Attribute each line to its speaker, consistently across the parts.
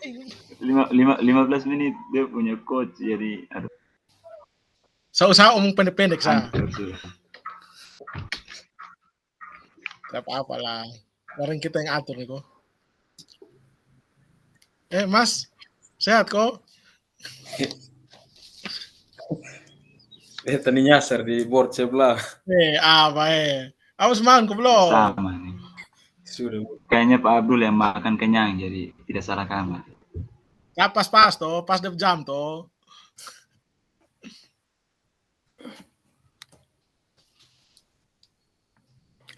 Speaker 1: 15 menit dia punya coach, jadi aduh,
Speaker 2: Saya usaha omong pendek-pendek saya.
Speaker 1: hancur sudah.
Speaker 2: Tidak apa-apa lah. Orang kita yang atur nih kok. Mas, sehat kok?
Speaker 3: Tadi nyasar di board sebelah.
Speaker 2: Apa Aku semangat kok belum?
Speaker 1: Sama nih.
Speaker 3: Sudah.
Speaker 1: Kayaknya Pak Abdul yang makan kenyang, jadi tidak salah kamar.
Speaker 2: Ya pas toh, pas dep jam toh.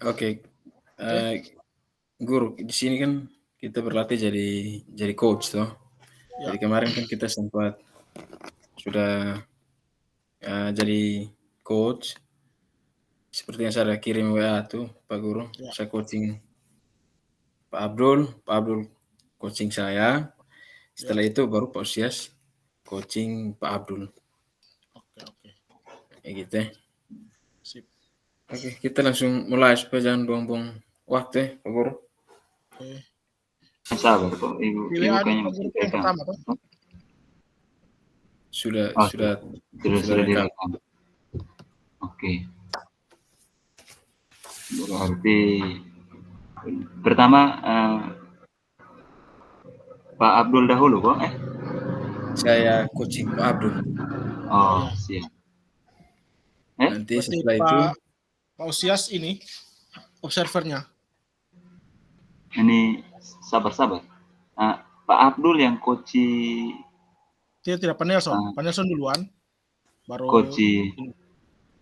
Speaker 3: Oke. Guru, di sini kan kita berlatih jadi coach toh.
Speaker 2: Ya.
Speaker 3: Jadi kemarin kan kita sempat sudah jadi coach. Seperti yang saya kirim WA tuh Pak Guru, saya coaching Pak Abdul coaching saya. Setelah itu baru Pak Usias coaching Pak Abdul.
Speaker 2: Oke.
Speaker 3: Kayak gitu ya.
Speaker 2: Sip.
Speaker 3: Oke, kita langsung mulai supaya jangan buang-buang waktu ya Pak Guru.
Speaker 2: Oke.
Speaker 1: Sabar kok, ibu kayaknya masih pegang.
Speaker 3: Sudah
Speaker 1: direkam. Oke. Berarti pertama Pak Abdul dahulu kok?
Speaker 3: Saya coaching Pak Abdul.
Speaker 1: Oh, siap.
Speaker 3: Nanti setelah itu
Speaker 2: Pak Usias ini observernya.
Speaker 1: Ini sabar. Pak Abdul yang coaching.
Speaker 2: Tidak Pak Nelson. Pak Nelson duluan. Baru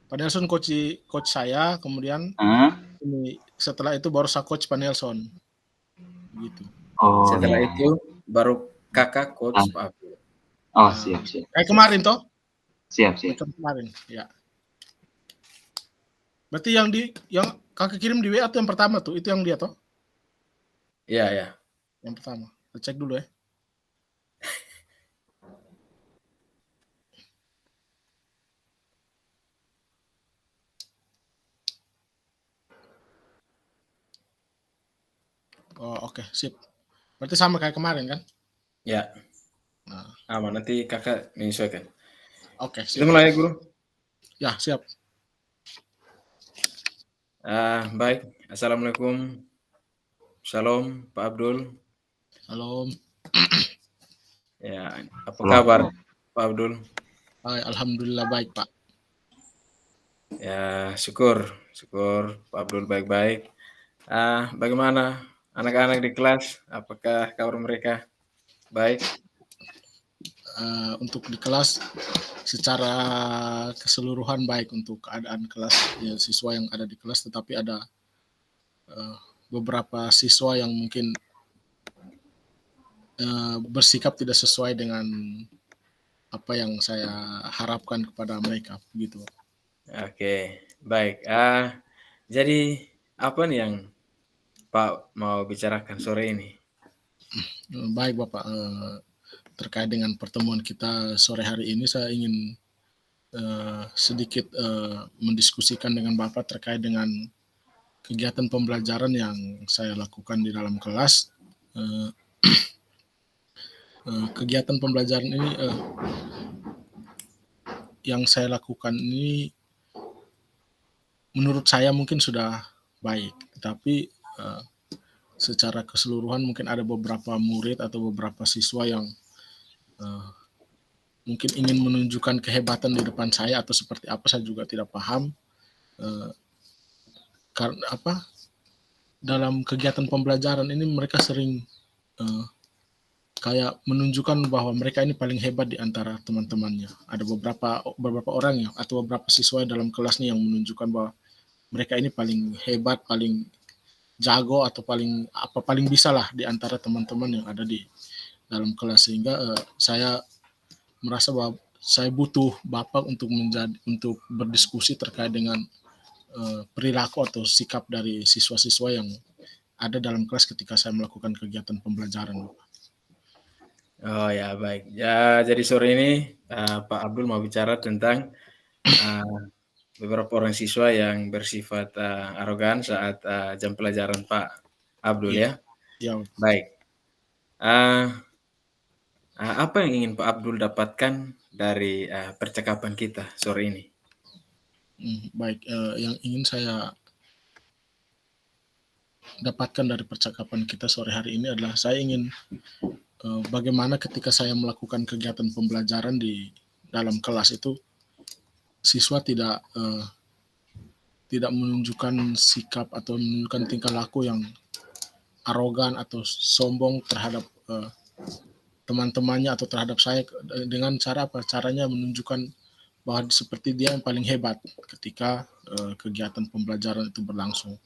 Speaker 2: Pak Nelson coach saya, kemudian ini setelah itu baru saya coach Pak Nelson. Gitu.
Speaker 3: Oh, setelah itu baru kakak coach Pak Abdul.
Speaker 1: Oh, siap.
Speaker 2: Kayak kemarin toh?
Speaker 1: Siap.
Speaker 2: Kemarin, ya. Berarti yang kakak kirim di WA tuh yang pertama tuh, itu yang dia toh?
Speaker 3: Iya.
Speaker 2: Yang pertama. Kita cek dulu ya. Oh, oke, sip. Berarti sama kayak kemarin kan?
Speaker 3: Ya. Aman, nanti kakak menyesuaikan.
Speaker 2: Oke,
Speaker 3: sip. Kita mulai, Guru.
Speaker 2: Ya, siap.
Speaker 3: Baik. Assalamualaikum. Shalom, Pak Abdul.
Speaker 2: Shalom.
Speaker 3: Ya, apa kabar Pak Abdul?
Speaker 2: Alhamdulillah baik, Pak.
Speaker 3: Ya, syukur Pak Abdul baik-baik. Bagaimana anak-anak di kelas? Apakah kabar mereka baik?
Speaker 2: Untuk di kelas secara keseluruhan baik untuk keadaan kelas ya, siswa yang ada di kelas, tetapi ada beberapa siswa yang mungkin bersikap tidak sesuai dengan apa yang saya harapkan kepada mereka gitu.
Speaker 3: Oke, baik. Jadi apa nih yang Pak mau bicarakan sore ini?
Speaker 2: Baik Bapak, terkait dengan pertemuan kita sore hari ini saya ingin sedikit mendiskusikan dengan Bapak terkait dengan kegiatan pembelajaran yang saya lakukan di dalam kelas. Kegiatan pembelajaran ini yang saya lakukan ini menurut saya mungkin sudah baik, tapi secara keseluruhan mungkin ada beberapa murid atau beberapa siswa yang mungkin ingin menunjukkan kehebatan di depan saya atau seperti apa, saya juga tidak paham. Karena apa, dalam kegiatan pembelajaran ini mereka sering kayak menunjukkan bahwa mereka ini paling hebat di antara teman-temannya. Ada beberapa orang ya, atau beberapa siswa dalam kelas nih yang menunjukkan bahwa mereka ini paling hebat, paling jago, atau paling bisa lah di antara teman-teman yang ada di dalam kelas, sehingga saya merasa bahwa saya butuh Bapak untuk berdiskusi terkait dengan perilaku atau sikap dari siswa-siswa yang ada dalam kelas ketika saya melakukan kegiatan pembelajaran.
Speaker 3: Oh ya, baik. Ya, jadi sore ini Pak Abdul mau bicara tentang beberapa orang siswa yang bersifat arogan saat jam pelajaran Pak Abdul ya.
Speaker 2: Ya.
Speaker 3: Baik. Apa yang ingin Pak Abdul dapatkan dari percakapan kita sore ini?
Speaker 2: Baik, yang ingin saya dapatkan dari percakapan kita sore hari ini adalah saya ingin bagaimana ketika saya melakukan kegiatan pembelajaran di dalam kelas itu siswa tidak menunjukkan sikap atau menunjukkan tingkah laku yang arogan atau sombong terhadap teman-temannya atau terhadap saya dengan cara apa? Caranya menunjukkan bahwa seperti dia yang paling hebat ketika kegiatan pembelajaran itu berlangsung.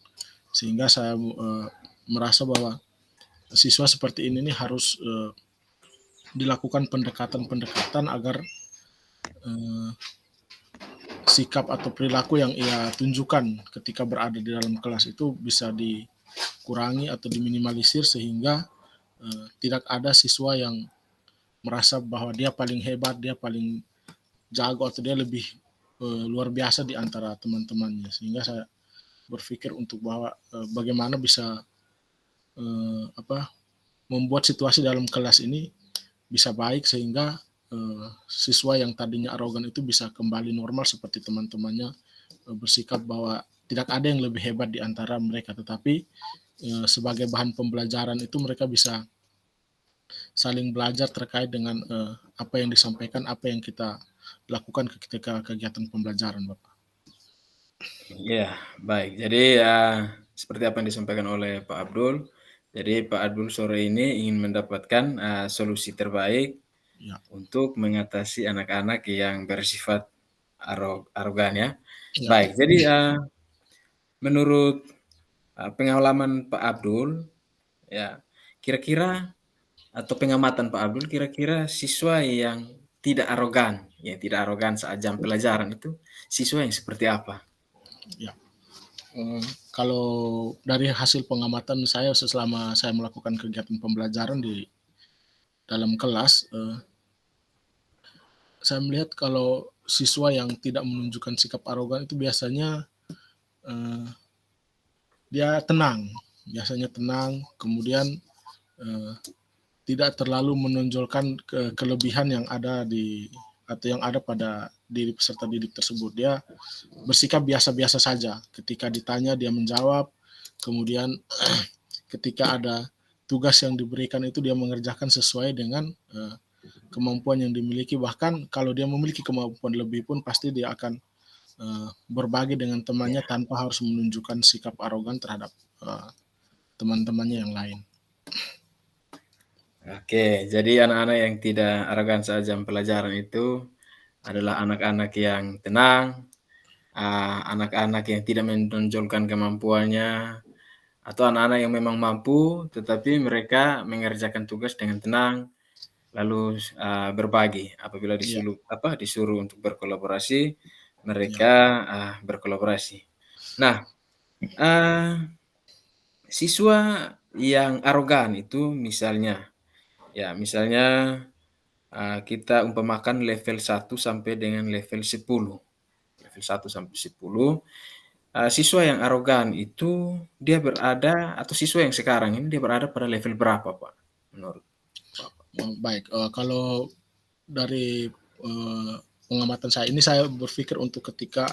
Speaker 2: Sehingga saya merasa bahwa siswa seperti ini nih harus dilakukan pendekatan-pendekatan agar sikap atau perilaku yang ia tunjukkan ketika berada di dalam kelas itu bisa dikurangi atau diminimalisir sehingga tidak ada siswa yang merasa bahwa dia paling hebat, dia paling jago atau dia lebih luar biasa di antara teman-temannya. Sehingga saya berpikir untuk bahwa bagaimana bisa membuat situasi dalam kelas ini bisa baik sehingga siswa yang tadinya arogan itu bisa kembali normal seperti teman-temannya, bersikap bahwa tidak ada yang lebih hebat di antara mereka, tetapi sebagai bahan pembelajaran itu mereka bisa saling belajar terkait dengan apa yang disampaikan, apa yang kita lakukan ketika kegiatan pembelajaran, Bapak.
Speaker 3: Ya, baik. Jadi seperti apa yang disampaikan oleh Pak Abdul. Jadi Pak Abdul sore ini ingin mendapatkan solusi terbaik
Speaker 2: Ya,
Speaker 3: untuk mengatasi anak-anak yang bersifat arogan ya.
Speaker 2: ya,
Speaker 3: Baik, jadi menurut pengalaman Pak Abdul, ya kira-kira atau pengamatan Pak Abdul, kira-kira siswa yang tidak arogan saat jam pelajaran itu siswa yang seperti apa?
Speaker 2: ya. Kalau dari hasil pengamatan saya selama saya melakukan kegiatan pembelajaran di dalam kelas, saya melihat kalau siswa yang tidak menunjukkan sikap arogan itu biasanya dia biasanya tenang, kemudian tidak terlalu menonjolkan kelebihan yang ada atau yang ada pada diri peserta didik tersebut. Dia bersikap biasa-biasa saja. Ketika ditanya dia menjawab, kemudian ketika ada tugas yang diberikan itu dia mengerjakan sesuai dengan kemampuan yang dimiliki. Bahkan kalau dia memiliki kemampuan lebih pun pasti dia akan berbagi dengan temannya tanpa harus menunjukkan sikap arogan terhadap teman-temannya yang lain.
Speaker 3: Oke, jadi anak-anak yang tidak arogan saat jam pelajaran itu adalah anak-anak yang tenang, anak-anak yang tidak menonjolkan kemampuannya, atau anak-anak yang memang mampu, tetapi mereka mengerjakan tugas dengan tenang, lalu berbagi. Apabila
Speaker 2: Ya,
Speaker 3: disuruh untuk berkolaborasi,
Speaker 2: ya,
Speaker 3: mereka berkolaborasi. Nah, siswa yang arogan itu misalnya kita umpamakan level 1 sampai dengan level 10. Level 1 sampai 10, siswa yang arogan itu dia berada atau siswa yang sekarang ini dia berada pada level berapa, Pak, menurut Bapak?
Speaker 2: baik. Kalau dari pengamatan saya ini saya berpikir untuk ketika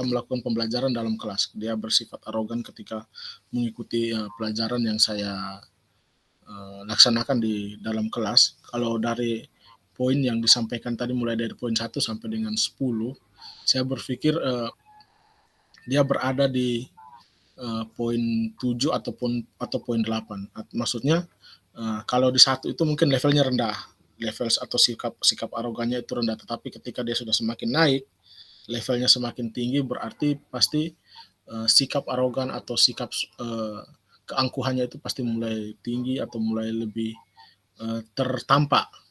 Speaker 2: melakukan pembelajaran dalam kelas dia bersifat arogan ketika mengikuti pelajaran yang saya laksanakan di dalam kelas. Kalau dari poin yang disampaikan tadi mulai dari poin 1 sampai dengan 10, saya berpikir dia berada di poin 7 atau poin 8. Maksudnya kalau di 1 itu mungkin levelnya rendah, level atau sikap arogannya itu rendah, tetapi ketika dia sudah semakin naik, levelnya semakin tinggi berarti pasti sikap arogan atau sikap keangkuhannya itu pasti mulai tinggi atau mulai lebih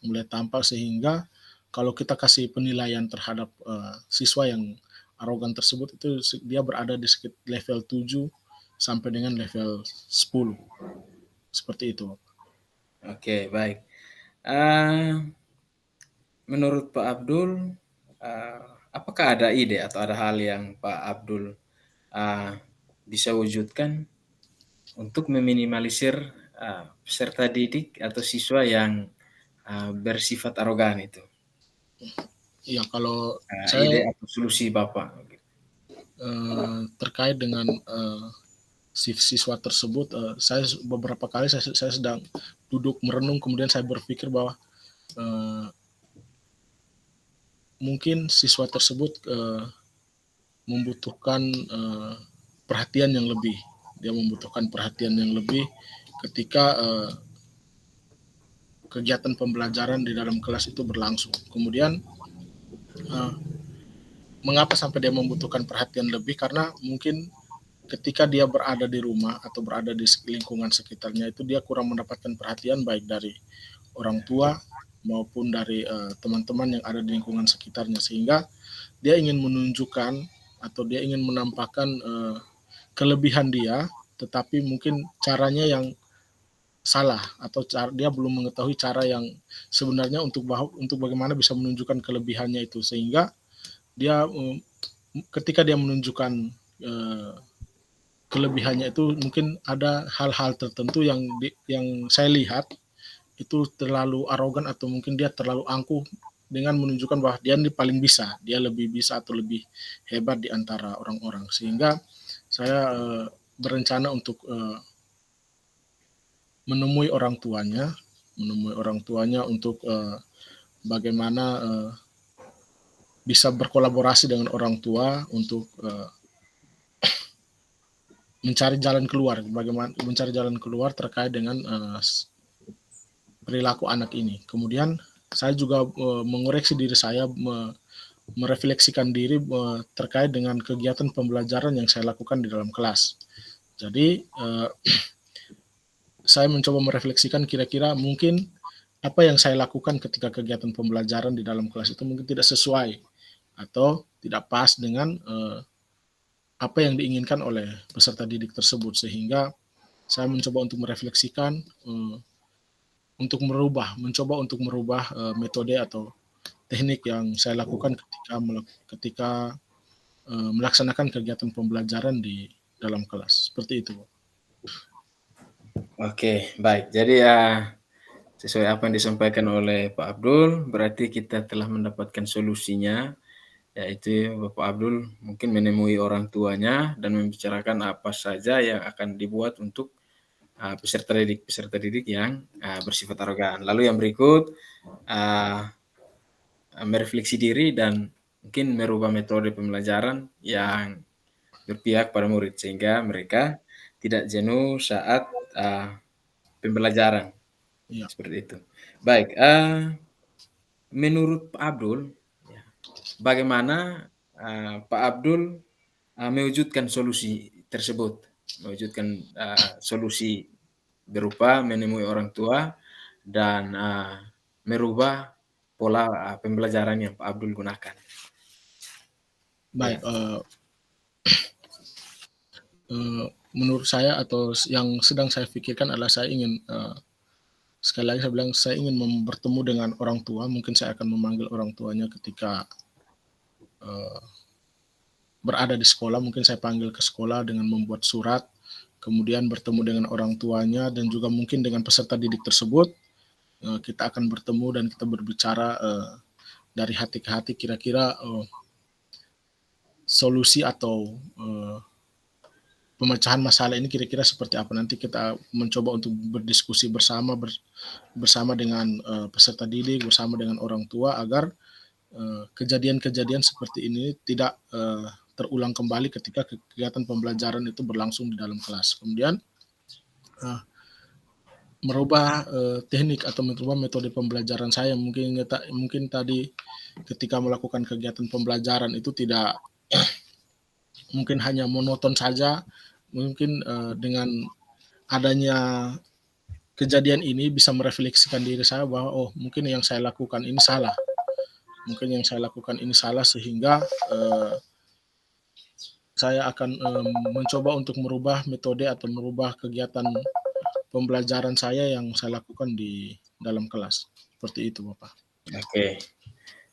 Speaker 2: mulai tampak sehingga kalau kita kasih penilaian terhadap siswa yang arogan tersebut itu dia berada di sekitar level 7 sampai dengan level 10. Seperti itu.
Speaker 3: Oke, baik. Menurut Pak Abdul, apakah ada ide atau ada hal yang Pak Abdul bisa wujudkan untuk meminimalisir peserta didik atau siswa yang bersifat arogan itu?
Speaker 2: Ya kalau saya
Speaker 3: Ide atau solusi Bapak?
Speaker 2: terkait dengan siswa tersebut, saya beberapa kali saya sedang duduk merenung, kemudian saya berpikir bahwa mungkin siswa tersebut membutuhkan perhatian yang lebih. Dia membutuhkan perhatian yang lebih ketika kegiatan pembelajaran di dalam kelas itu berlangsung. Kemudian mengapa sampai dia membutuhkan perhatian lebih? Karena mungkin ketika dia berada di rumah atau berada di lingkungan sekitarnya itu dia kurang mendapatkan perhatian baik dari orang tua maupun dari teman-teman yang ada di lingkungan sekitarnya, sehingga dia ingin menunjukkan atau dia ingin menampakkan kelebihan dia, tetapi mungkin caranya yang salah atau dia belum mengetahui cara yang sebenarnya untuk bagaimana bisa menunjukkan kelebihannya itu, sehingga dia ketika dia menunjukkan kelebihannya itu mungkin ada hal-hal tertentu yang saya lihat itu terlalu arogan atau mungkin dia terlalu angkuh dengan menunjukkan bahwa dia ini paling bisa, dia lebih bisa atau lebih hebat di antara orang-orang, sehingga saya berencana untuk menemui orang tuanya untuk bagaimana bisa berkolaborasi dengan orang tua untuk mencari jalan keluar terkait dengan perilaku anak ini. Kemudian saya juga mengoreksi diri saya, merefleksikan diri terkait dengan kegiatan pembelajaran yang saya lakukan di dalam kelas. Jadi saya mencoba merefleksikan kira-kira mungkin apa yang saya lakukan ketika kegiatan pembelajaran di dalam kelas itu mungkin tidak sesuai atau tidak pas dengan apa yang diinginkan oleh peserta didik tersebut, sehingga saya mencoba untuk merefleksikan mencoba untuk merubah metode atau teknik yang saya lakukan ketika melaksanakan kegiatan pembelajaran di dalam kelas. Seperti itu.
Speaker 3: Oke, baik. Jadi sesuai apa yang disampaikan oleh Pak Abdul, berarti kita telah mendapatkan solusinya, yaitu Bapak Abdul mungkin menemui orang tuanya dan membicarakan apa saja yang akan dibuat untuk peserta didik yang bersifat arogan. Lalu yang berikut merefleksi diri dan mungkin merubah metode pembelajaran yang berpihak pada murid sehingga mereka tidak jenuh saat pembelajaran.
Speaker 2: Ya.
Speaker 3: Seperti itu. Baik, menurut Pak Abdul, bagaimana Pak Abdul mewujudkan solusi tersebut, mewujudkan solusi berupa menemui orang tua dan merubah pola pembelajaran yang Pak Abdul gunakan.
Speaker 2: Baik, menurut saya atau yang sedang saya pikirkan adalah saya ingin sekali lagi saya bilang saya ingin bertemu dengan orang tua. Mungkin saya akan memanggil orang tuanya ketika berada di sekolah. Mungkin saya panggil ke sekolah dengan membuat surat, kemudian bertemu dengan orang tuanya dan juga mungkin dengan peserta didik tersebut. Kita akan bertemu dan kita berbicara dari hati ke hati kira-kira solusi atau pemecahan masalah ini kira-kira seperti apa. Nanti kita mencoba untuk berdiskusi bersama dengan peserta didik, bersama dengan orang tua agar kejadian-kejadian seperti ini tidak terulang kembali ketika kegiatan pembelajaran itu berlangsung di dalam kelas. Kemudian merubah teknik atau merubah metode pembelajaran saya. Mungkin tadi ketika melakukan kegiatan pembelajaran itu tidak mungkin hanya monoton saja. Mungkin dengan adanya kejadian ini bisa merefleksikan diri saya bahwa mungkin yang saya lakukan ini salah. Sehingga saya akan mencoba untuk merubah metode atau merubah kegiatan pembelajaran saya yang saya lakukan di dalam kelas. Seperti itu, Bapak.
Speaker 3: Oke,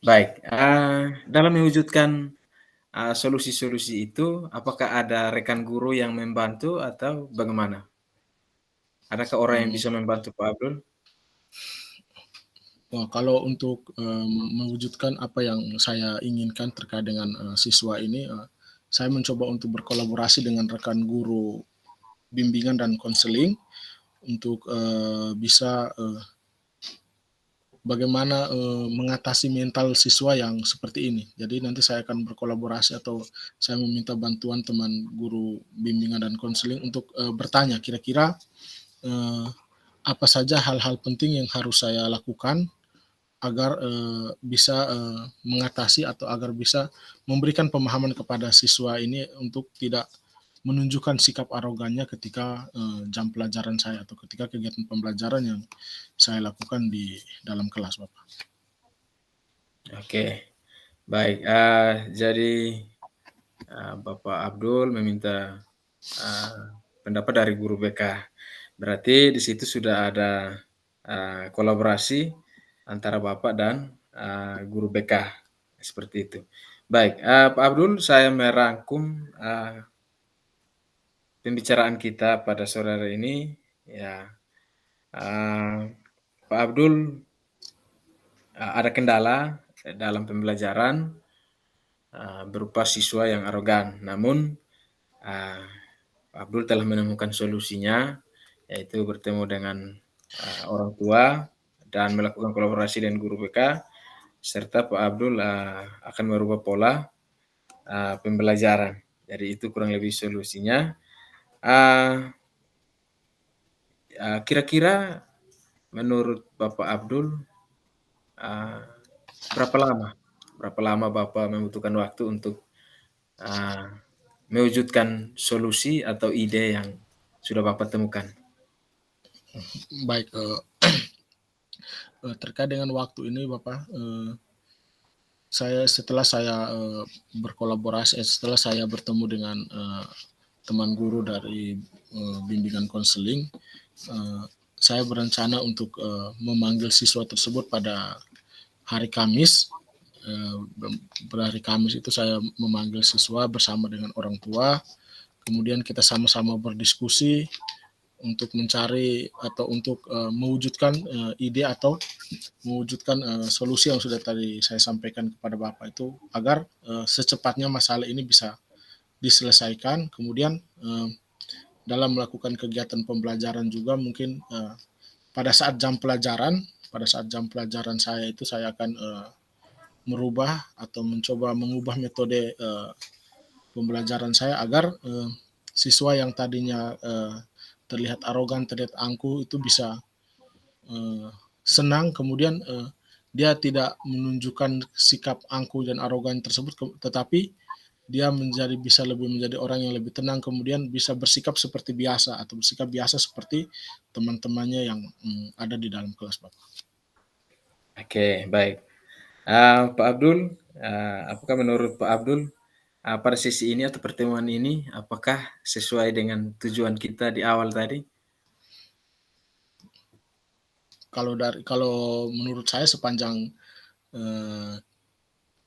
Speaker 3: baik. Dalam mewujudkan solusi-solusi itu, apakah ada rekan guru yang membantu atau bagaimana? Adakah orang yang bisa membantu Pak Abdul?
Speaker 2: Kalau untuk mewujudkan apa yang saya inginkan terkait dengan siswa ini, saya mencoba untuk berkolaborasi dengan rekan guru bimbingan dan konseling untuk bisa bagaimana mengatasi mental siswa yang seperti ini. Jadi nanti saya akan berkolaborasi atau saya meminta bantuan teman guru bimbingan dan konseling untuk bertanya kira-kira apa saja hal-hal penting yang harus saya lakukan agar bisa mengatasi atau agar bisa memberikan pemahaman kepada siswa ini untuk tidak menunjukkan sikap arogannya ketika jam pelajaran saya atau ketika kegiatan pembelajaran yang saya lakukan di dalam kelas, Bapak.
Speaker 3: Oke, baik. Jadi Bapak Abdul meminta pendapat dari guru BK. Berarti di situ sudah ada kolaborasi antara Bapak dan guru BK seperti itu. Baik, Pak Abdul, saya merangkum pembicaraan kita pada sore hari ini. Ya, Pak Abdul ada kendala dalam pembelajaran berupa siswa yang arogan. Namun Pak Abdul telah menemukan solusinya, yaitu bertemu dengan orang tua dan melakukan kolaborasi dengan guru BK, serta Pak Abdul akan merubah pola pembelajaran. Jadi itu kurang lebih solusinya. Kira-kira menurut Bapak Abdul, berapa lama Bapak membutuhkan waktu untuk mewujudkan solusi atau ide yang sudah Bapak temukan?
Speaker 2: Baik, terkait dengan waktu ini, Bapak, setelah saya berkolaborasi, setelah saya bertemu dengan teman guru dari bimbingan konseling, saya berencana untuk memanggil siswa tersebut pada hari Kamis. Hari Kamis itu saya memanggil siswa bersama dengan orang tua, kemudian kita sama-sama berdiskusi untuk mencari atau untuk mewujudkan ide atau mewujudkan solusi yang sudah tadi saya sampaikan kepada Bapak itu agar secepatnya masalah ini bisa diselesaikan. Kemudian dalam melakukan kegiatan pembelajaran juga mungkin pada saat jam pelajaran saya itu saya akan merubah atau mencoba mengubah metode pembelajaran saya agar siswa yang tadinya terlihat arogan, terlihat angkuh itu bisa senang, kemudian dia tidak menunjukkan sikap angkuh dan arogan tersebut, tetapi dia bisa lebih menjadi orang yang lebih tenang, kemudian bisa bersikap seperti biasa atau bersikap biasa seperti teman-temannya yang ada di dalam kelas, Bapak.
Speaker 3: Oke, baik. Pak Abdul, apakah menurut Pak Abdul pada sesi ini atau pertemuan ini apakah sesuai dengan tujuan kita di awal tadi?
Speaker 2: Kalau menurut saya sepanjang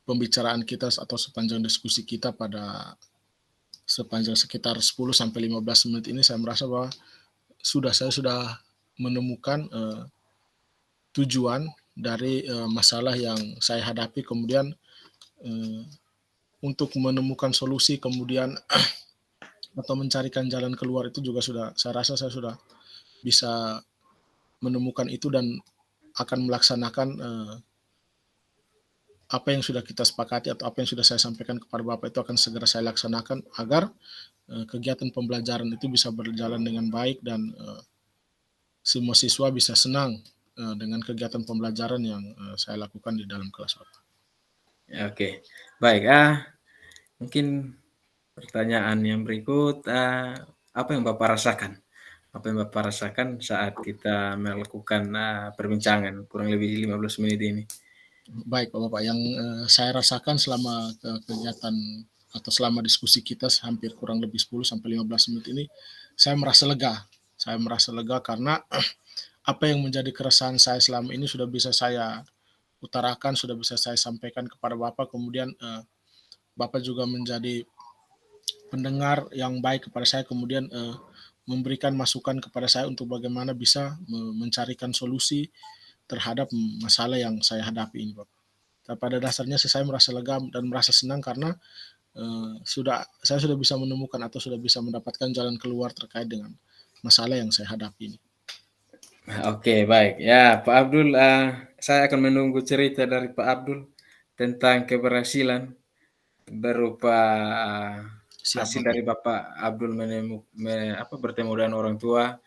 Speaker 2: pembicaraan kita atau sepanjang diskusi kita pada sepanjang sekitar 10 sampai 15 menit ini, saya merasa bahwa saya sudah menemukan tujuan dari masalah yang saya hadapi, kemudian untuk menemukan solusi kemudian atau mencarikan jalan keluar itu juga saya rasa saya sudah bisa menemukan itu dan akan melaksanakan apa yang sudah kita sepakati atau apa yang sudah saya sampaikan kepada Bapak itu akan segera saya laksanakan agar kegiatan pembelajaran itu bisa berjalan dengan baik dan semua siswa bisa senang dengan kegiatan pembelajaran yang saya lakukan di dalam kelas, Bapak.
Speaker 3: Oke, baik. Mungkin pertanyaan yang berikut, apa yang Bapak rasakan? Apa yang Bapak rasakan saat kita melakukan perbincangan kurang lebih 15 menit ini?
Speaker 2: Baik, Bapak. Yang saya rasakan selama kegiatan atau selama diskusi kita hampir kurang lebih 10 sampai 15 menit ini, saya merasa lega. Saya merasa lega karena apa yang menjadi keresahan saya selama ini sudah bisa saya utarakan, sudah bisa saya sampaikan kepada Bapak, kemudian Bapak juga menjadi pendengar yang baik kepada saya, kemudian memberikan masukan kepada saya untuk bagaimana bisa mencarikan solusi terhadap masalah yang saya hadapi ini, Bapak. Tapi pada dasarnya saya merasa lega dan merasa senang karena saya sudah bisa menemukan atau sudah bisa mendapatkan jalan keluar terkait dengan masalah yang saya hadapi ini.
Speaker 3: Oke, baik. Ya, Pak Abdul, saya akan menunggu cerita dari Pak Abdul tentang keberhasilan berupa hasil dari Bapak Abdul bertemu dengan orang tua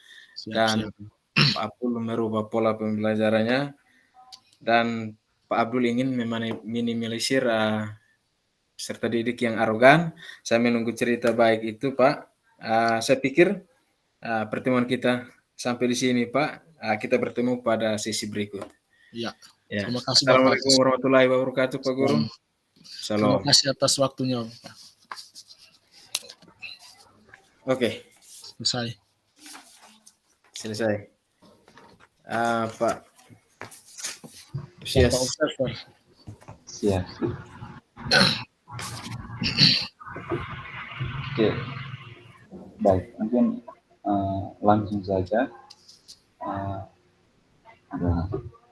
Speaker 3: dan Pak Abdul merubah pola pembelajarannya dan Pak Abdul ingin meminimalisir peserta didik yang arogan. Saya menunggu cerita baik itu, Pak. Saya pikir pertemuan kita sampai di sini, Pak. Kita bertemu pada sesi berikut.
Speaker 2: Ya.
Speaker 3: Ya.
Speaker 2: Terima kasih,
Speaker 3: Assalamualaikum warahmatullahi wabarakatuh, Pak Guru.
Speaker 2: Terima kasih atas waktunya, Pak.
Speaker 3: Oke. Selesai. Pak.
Speaker 2: Siap.
Speaker 1: Oke. Baik, mungkin langsung saja.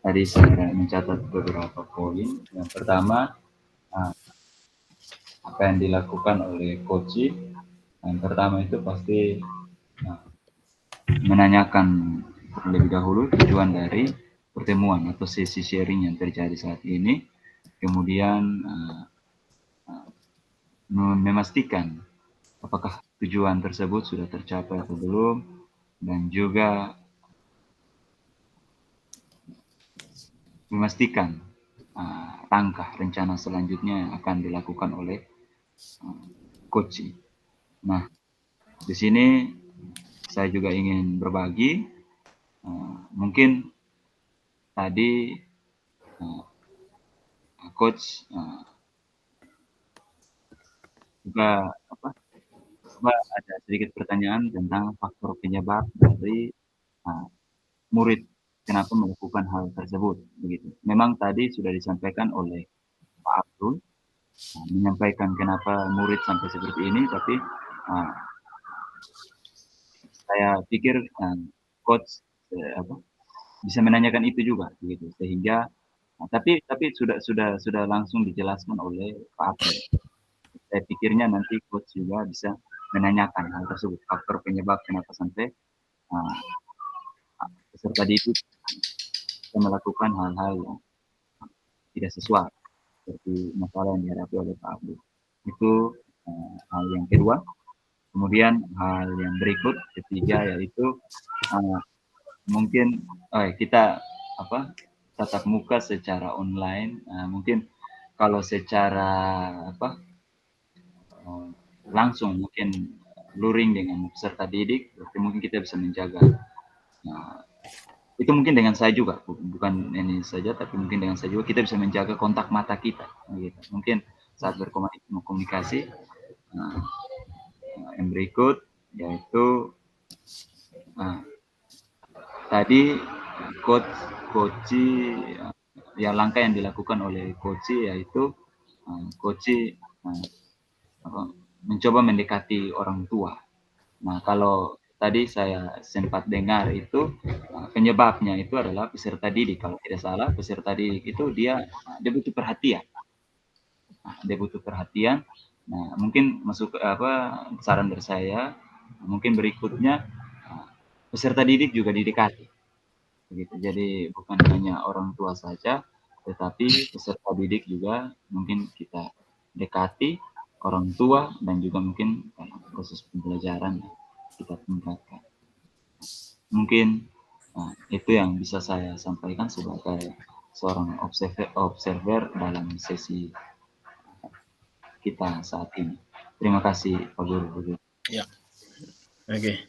Speaker 1: Tadi saya mencatat beberapa poin. Yang pertama, apa yang dilakukan oleh coach. Yang pertama itu pasti menanyakan terlebih dahulu tujuan dari pertemuan atau sesi sharing yang terjadi saat ini. Kemudian memastikan apakah tujuan tersebut sudah tercapai atau belum, dan juga memastikan langkah rencana selanjutnya yang akan dilakukan oleh coach. Nah, di sini saya juga ingin berbagi, mungkin tadi coach juga ada sedikit pertanyaan tentang faktor penyebab dari murid kenapa melakukan hal tersebut, begitu. Memang tadi sudah disampaikan oleh Pak Abdul, menyampaikan kenapa murid sampai seperti ini, tapi saya pikir coach bisa menanyakan itu juga, begitu. Sehingga tapi sudah langsung dijelaskan oleh Pak Abdul. Saya pikirnya nanti coach juga bisa menanyakan hal tersebut, faktor penyebab kenapa sampai peserta didik melakukan hal-hal yang tidak sesuai seperti masalah yang dihadapi oleh Pak Abdul. Itu hal yang kedua. Kemudian hal yang berikut ketiga yaitu mungkin kita tatap muka secara online. Mungkin kalau secara langsung mungkin luring dengan peserta didik, berarti mungkin kita bisa menjaga. Itu mungkin dengan saya juga, bukan ini saja, tapi mungkin dengan saya juga kita bisa menjaga kontak mata kita. Gitu. Mungkin saat berkomunikasi. Yang berikut yaitu tadi coach ya, langkah yang dilakukan oleh coach yaitu coach mencoba mendekati orang tua. Nah, kalau tadi saya sempat dengar itu penyebabnya itu adalah peserta didik. Kalau tidak salah, peserta didik itu dia butuh perhatian. Dia butuh perhatian. Nah, mungkin masuk saran dari saya, mungkin berikutnya peserta didik juga didekati. Begitu. Jadi bukan hanya orang tua saja, tetapi peserta didik juga mungkin kita dekati, orang tua, dan juga mungkin proses pembelajaran kita tingkatkan. Mungkin itu yang bisa saya sampaikan sebagai seorang observer dalam sesi kita saat ini. Terima kasih Pak Guru.
Speaker 3: Ya. Oke.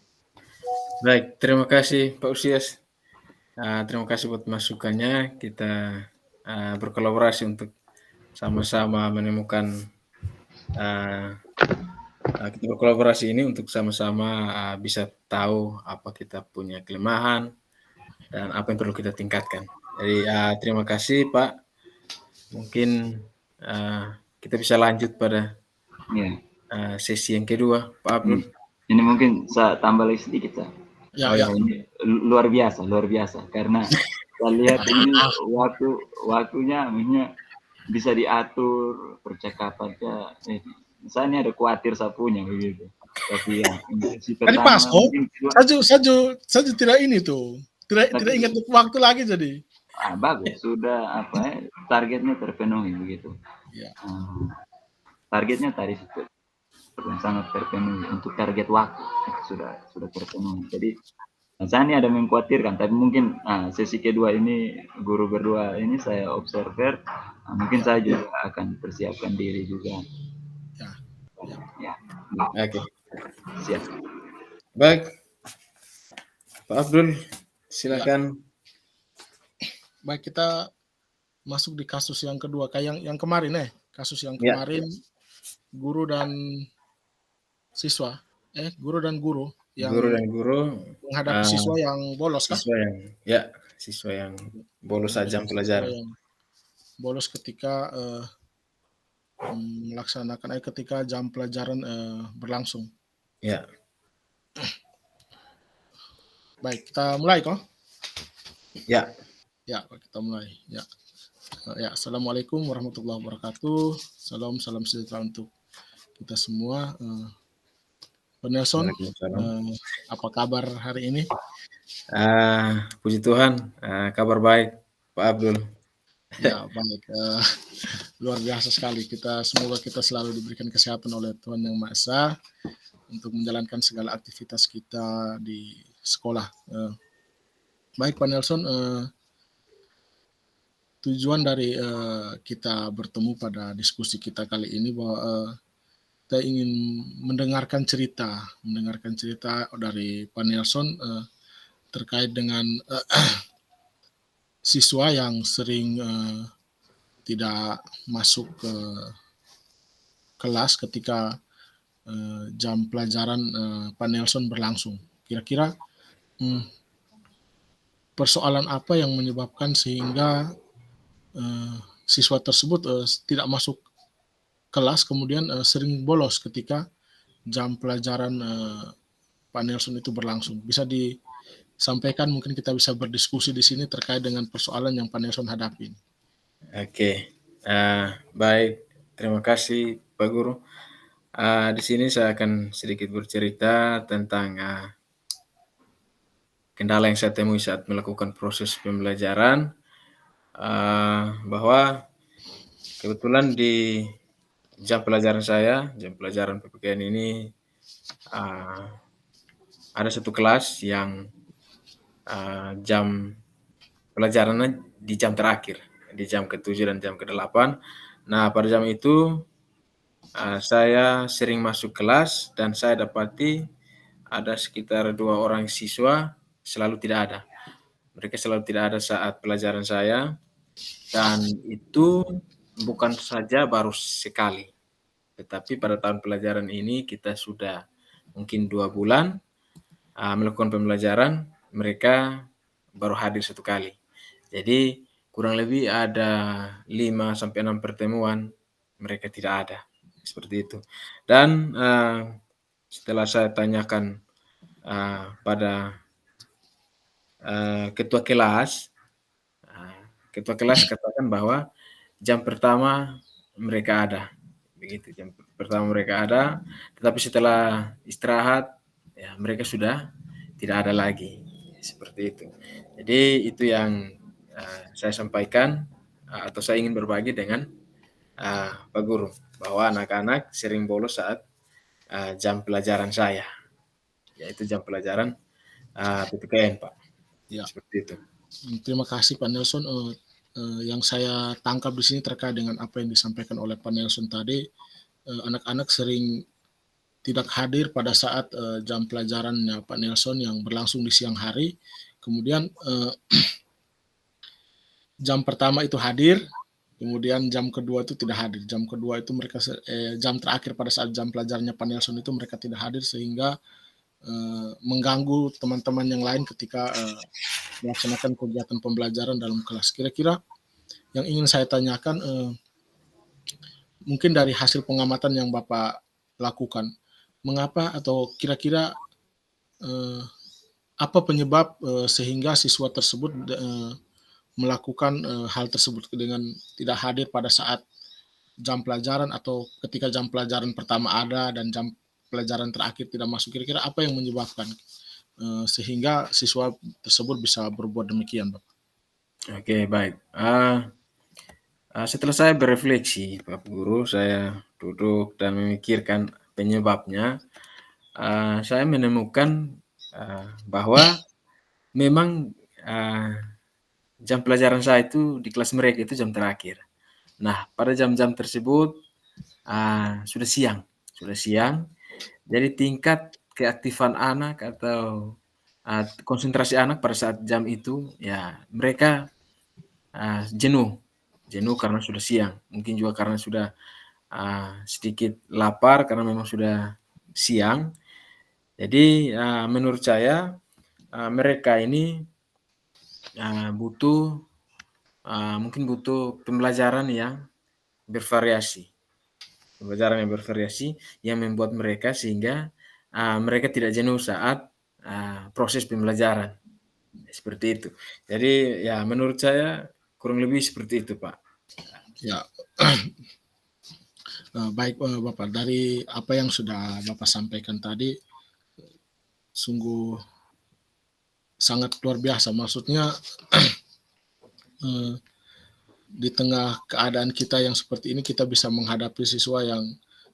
Speaker 3: Baik, terima kasih Pak Usias. Terima kasih buat masukannya. Kita berkolaborasi untuk sama-sama menemukan kita berkolaborasi ini untuk sama-sama bisa tahu apa kita punya kelemahan dan apa yang perlu kita tingkatkan. Jadi terima kasih Pak. Mungkin kita bisa lanjut pada sesi yang kedua, Pak Abdul.
Speaker 1: Ini mungkin saya tambah lagi sedikit, Pak.
Speaker 2: Ya.
Speaker 1: Ini luar biasa karena Saya lihat ini waktunya maksudnya bisa diatur percakapannya. Misalnya ada khawatir sapunya begitu. Tapi ya si
Speaker 2: Tadi pas
Speaker 1: pertama
Speaker 2: kok.
Speaker 1: mungkin kedua
Speaker 2: Saya tidak ini tuh. Tidak
Speaker 1: tapi
Speaker 2: ingat waktu lagi jadi.
Speaker 1: bagus sudah targetnya terpenuhi begitu.
Speaker 2: Ya.
Speaker 1: Targetnya tadi sangat terpenuhi untuk target waktu sudah terpenuhi. Jadi saya ini ada mengkhawatirkan, tapi mungkin sesi kedua ini guru berdua ini saya observer, mungkin saya juga akan persiapkan diri juga. Ya.
Speaker 3: Oke.
Speaker 1: Siap.
Speaker 3: Baik. Pak Abdul, silakan.
Speaker 2: Baik, kita masuk di kasus yang kedua. Kayak yang kemarin kasus yang
Speaker 3: Ya.
Speaker 2: kemarin guru dan siswa, guru dan guru yang
Speaker 3: Guru dan guru
Speaker 2: menghadapi siswa yang bolos kah?
Speaker 3: Siswa yang bolos jam pelajaran.
Speaker 2: Yang bolos ketika melaksanakan ketika jam pelajaran berlangsung.
Speaker 3: Ya.
Speaker 2: Baik, kita mulai kok.
Speaker 3: Ya.
Speaker 2: Ya, kita mulai. Ya. Assalamualaikum warahmatullahi wabarakatuh. Salam sejahtera untuk kita semua. Pak Nelson, apa kabar hari ini?
Speaker 3: Puji Tuhan, kabar baik, Pak Abdul.
Speaker 2: Ya, baik. Luar biasa sekali. Semoga kita selalu diberikan kesehatan oleh Tuhan Yang Maha Esa untuk menjalankan segala aktivitas kita di sekolah. Baik, Pak Nelson. Tujuan dari kita bertemu pada diskusi kita kali ini bahwa kita ingin mendengarkan cerita dari Pak Nelson terkait dengan siswa yang sering tidak masuk ke kelas ketika jam pelajaran Pak Nelson berlangsung. Kira-kira persoalan apa yang menyebabkan sehingga siswa tersebut tidak masuk kelas, kemudian sering bolos ketika jam pelajaran Pak Nelson itu berlangsung. Bisa disampaikan, mungkin kita bisa berdiskusi di sini terkait dengan persoalan yang Pak Nelson hadapi.
Speaker 3: Oke, baik. Terima kasih Pak Guru. Di sini saya akan sedikit bercerita tentang kendala yang saya temui saat melakukan proses pembelajaran, bahwa kebetulan di jam pelajaran PPKN ini ada satu kelas yang jam pelajarannya di jam terakhir, di jam ke-7 dan jam ke-8. Nah, pada jam itu saya sering masuk kelas dan saya dapati ada sekitar 2 orang siswa selalu tidak ada. Mereka selalu tidak ada saat pelajaran saya, dan itu bukan saja baru sekali, tetapi pada tahun pelajaran ini kita sudah mungkin 2 bulan melakukan pembelajaran, mereka baru hadir 1 kali. Jadi kurang lebih ada 5-6 pertemuan mereka tidak ada, seperti itu. Dan setelah saya tanyakan pada ketua kelas katakan bahwa jam pertama mereka ada, begitu. Jam pertama mereka ada, tetapi setelah istirahat ya mereka sudah tidak ada lagi, seperti itu. Jadi itu yang saya sampaikan atau saya ingin berbagi dengan Pak Guru, bahwa anak-anak sering bolos saat jam pelajaran saya, yaitu jam pelajaran PPKN, Pak.
Speaker 2: Ya.
Speaker 3: Seperti itu.
Speaker 2: Terima kasih Pak Nelson. Yang saya tangkap di sini terkait dengan apa yang disampaikan oleh Pak Nelson tadi, anak-anak sering tidak hadir pada saat jam pelajarannya Pak Nelson yang berlangsung di siang hari. Kemudian jam pertama itu hadir, kemudian jam kedua itu tidak hadir. Jam kedua itu mereka jam terakhir pada saat jam pelajarannya Pak Nelson itu mereka tidak hadir, sehingga mengganggu teman-teman yang lain ketika melaksanakan kegiatan pembelajaran dalam kelas. Kira-kira yang ingin saya tanyakan, mungkin dari hasil pengamatan yang Bapak lakukan, mengapa atau kira-kira apa penyebab sehingga siswa tersebut melakukan hal tersebut dengan tidak hadir pada saat jam pelajaran atau ketika jam pelajaran pertama ada dan jam pelajaran terakhir tidak masuk, kira-kira apa yang menyebabkan sehingga siswa tersebut bisa berbuat demikian, Bapak?
Speaker 3: Oke, baik. Setelah saya berefleksi, Bapak Guru, saya duduk dan memikirkan penyebabnya, saya menemukan bahwa memang jam pelajaran saya itu di kelas mereka itu jam terakhir. Nah, pada jam-jam tersebut sudah siang. Jadi tingkat keaktifan anak atau konsentrasi anak pada saat jam itu, ya mereka jenuh karena sudah siang. Mungkin juga karena sudah sedikit lapar karena memang sudah siang. Jadi menurut saya mereka ini butuh mungkin butuh pembelajaran yang bervariasi. Pembelajaran yang bervariasi yang membuat mereka sehingga mereka tidak jenuh saat proses pembelajaran. Seperti itu. Jadi ya menurut saya kurang lebih seperti itu, Pak.
Speaker 2: Ya, baik Bapak, dari apa yang sudah Bapak sampaikan tadi, sungguh sangat luar biasa. Maksudnya di tengah keadaan kita yang seperti ini, kita bisa menghadapi siswa yang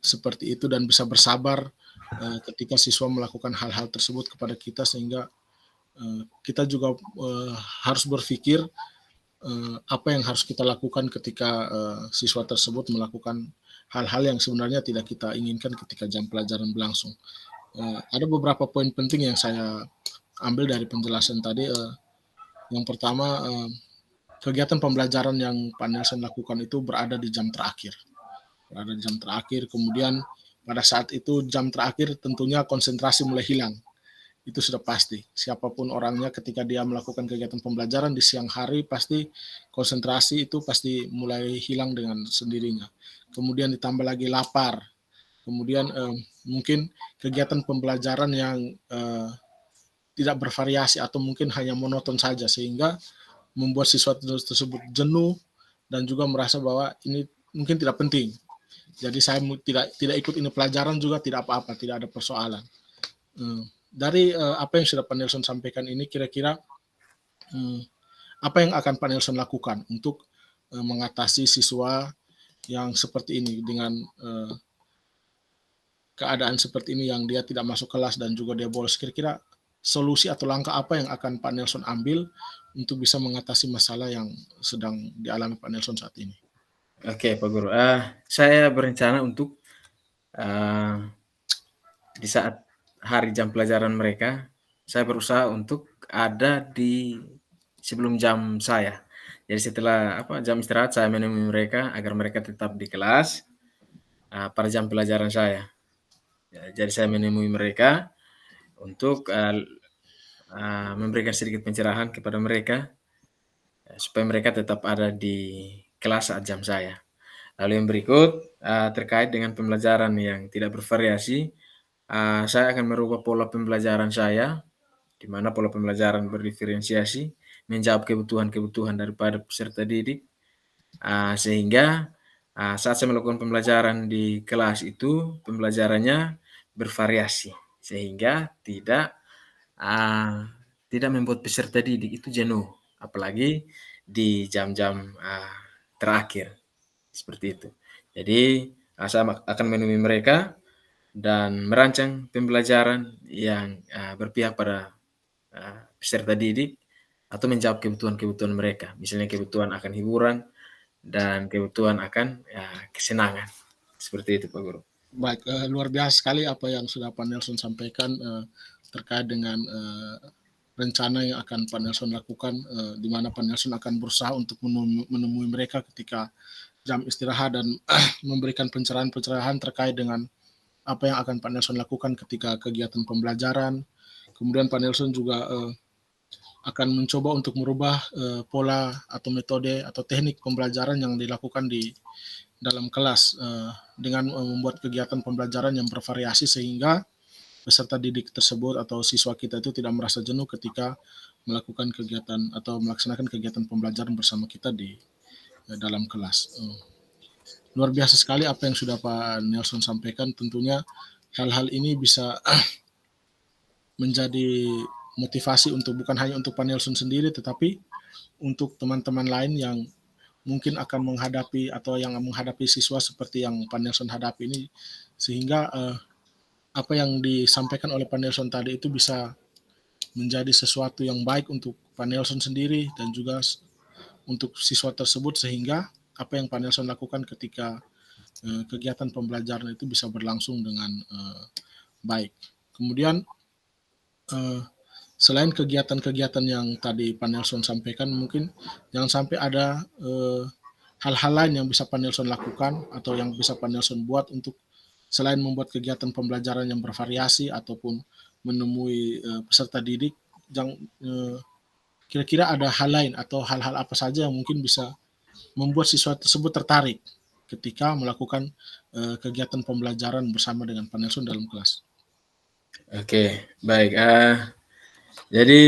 Speaker 2: seperti itu dan bisa bersabar ketika siswa melakukan hal-hal tersebut kepada kita, sehingga kita juga harus berpikir apa yang harus kita lakukan ketika siswa tersebut melakukan hal-hal yang sebenarnya tidak kita inginkan ketika jam pelajaran berlangsung. Ada beberapa poin penting yang saya ambil dari penjelasan tadi. Yang pertama, kegiatan pembelajaran yang Pak Nelson lakukan itu berada di jam terakhir. Kemudian pada saat itu jam terakhir tentunya konsentrasi mulai hilang. Itu sudah pasti. Siapapun orangnya ketika dia melakukan kegiatan pembelajaran di siang hari, pasti konsentrasi itu pasti mulai hilang dengan sendirinya. Kemudian ditambah lagi lapar. Kemudian mungkin kegiatan pembelajaran yang tidak bervariasi atau mungkin hanya monoton saja, sehingga membuat siswa tersebut jenuh dan juga merasa bahwa ini mungkin tidak penting. Jadi saya tidak ikut ini pelajaran juga tidak apa-apa, tidak ada persoalan. Dari apa yang sudah Pak Nelson sampaikan ini, kira-kira apa yang akan Pak Nelson lakukan untuk mengatasi siswa yang seperti ini dengan keadaan seperti ini yang dia tidak masuk kelas dan juga dia bolos? Kira-kira solusi atau langkah apa yang akan Pak Nelson ambil untuk bisa mengatasi masalah yang sedang dialami Pak Nelson saat ini?
Speaker 3: Oke, Pak Guru. Saya berencana untuk di saat hari jam pelajaran mereka, saya berusaha untuk ada di sebelum jam saya. Jadi setelah jam istirahat saya menemui mereka agar mereka tetap di kelas pada jam pelajaran saya. Jadi saya menemui mereka untuk memberikan sedikit pencerahan kepada mereka supaya mereka tetap ada di kelas saat jam saya. Lalu yang berikut terkait dengan pembelajaran yang tidak bervariasi, saya akan merubah pola pembelajaran saya, di mana pola pembelajaran berdiferensiasi, menjawab kebutuhan-kebutuhan daripada peserta didik, sehingga saat saya melakukan pembelajaran di kelas itu, pembelajarannya bervariasi, sehingga tidak membuat peserta didik itu jenuh, apalagi di jam-jam terakhir, seperti itu. Jadi saya akan menemui mereka dan merancang pembelajaran yang berpihak pada peserta didik atau menjawab kebutuhan-kebutuhan mereka. Misalnya kebutuhan akan hiburan dan kebutuhan akan kesenangan. Seperti itu, Pak Guru.
Speaker 2: Baik, luar biasa sekali apa yang sudah Pak Nelson sampaikan terkait dengan rencana yang akan Pak Nelson lakukan, di mana Pak Nelson akan berusaha untuk menemui mereka ketika jam istirahat dan memberikan pencerahan-pencerahan terkait dengan apa yang akan Pak Nelson lakukan ketika kegiatan pembelajaran. Kemudian Pak Nelson juga akan mencoba untuk merubah pola atau metode atau teknik pembelajaran yang dilakukan di dalam kelas dengan membuat kegiatan pembelajaran yang bervariasi, sehingga peserta didik tersebut atau siswa kita itu tidak merasa jenuh ketika melakukan kegiatan atau melaksanakan kegiatan pembelajaran bersama kita di dalam kelas. Luar biasa sekali apa yang sudah Pak Nelson sampaikan. Tentunya hal-hal ini bisa menjadi motivasi untuk bukan hanya untuk Pak Nelson sendiri, tetapi untuk teman-teman lain yang mungkin akan menghadapi atau yang menghadapi siswa seperti yang Pak Nelson hadapi ini, sehingga apa yang disampaikan oleh Pak Nelson tadi itu bisa menjadi sesuatu yang baik untuk Pak Nelson sendiri dan juga untuk siswa tersebut, sehingga apa yang Pak Nelson lakukan ketika kegiatan pembelajaran itu bisa berlangsung dengan baik. Kemudian selain kegiatan-kegiatan yang tadi Pak Nelson sampaikan, mungkin jangan sampai ada hal-hal lain yang bisa Pak Nelson lakukan atau yang bisa Pak Nelson buat untuk selain membuat kegiatan pembelajaran yang bervariasi ataupun menemui peserta didik, kira-kira ada hal lain atau hal-hal apa saja yang mungkin bisa membuat siswa tersebut tertarik ketika melakukan kegiatan pembelajaran bersama dengan Pak Nelson dalam kelas.
Speaker 3: Oke, baik. Jadi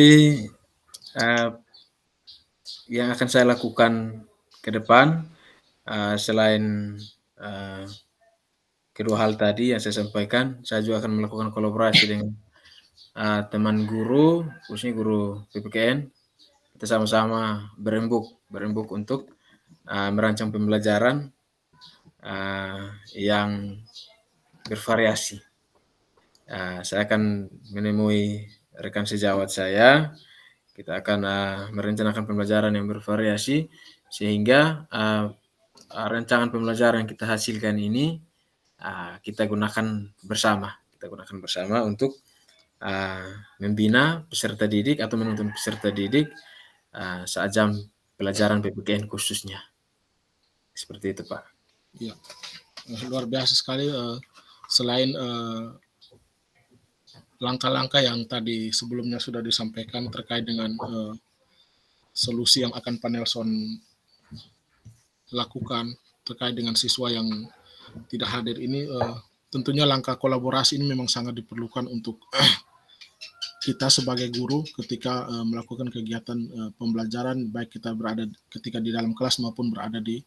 Speaker 3: yang akan saya lakukan ke depan selain kedua hal tadi yang saya sampaikan, saya juga akan melakukan kolaborasi dengan teman guru, khususnya guru PPKN. Kita sama-sama berembuk untuk merancang pembelajaran yang bervariasi. Saya akan menemui rekan sejawat saya. Kita akan merencanakan pembelajaran yang bervariasi sehingga rancangan pembelajaran yang kita hasilkan ini kita gunakan bersama. Kita gunakan bersama untuk membina peserta didik atau menuntun peserta didik saat jam pelajaran PPKN khususnya. Seperti itu, Pak.
Speaker 2: Ya, luar biasa sekali. Selain langkah-langkah yang tadi sebelumnya sudah disampaikan terkait dengan solusi yang akan Pak Nelson lakukan terkait dengan siswa yang tidak hadir ini, tentunya langkah kolaborasi ini memang sangat diperlukan untuk kita sebagai guru ketika melakukan kegiatan pembelajaran, baik kita berada ketika di dalam kelas maupun berada di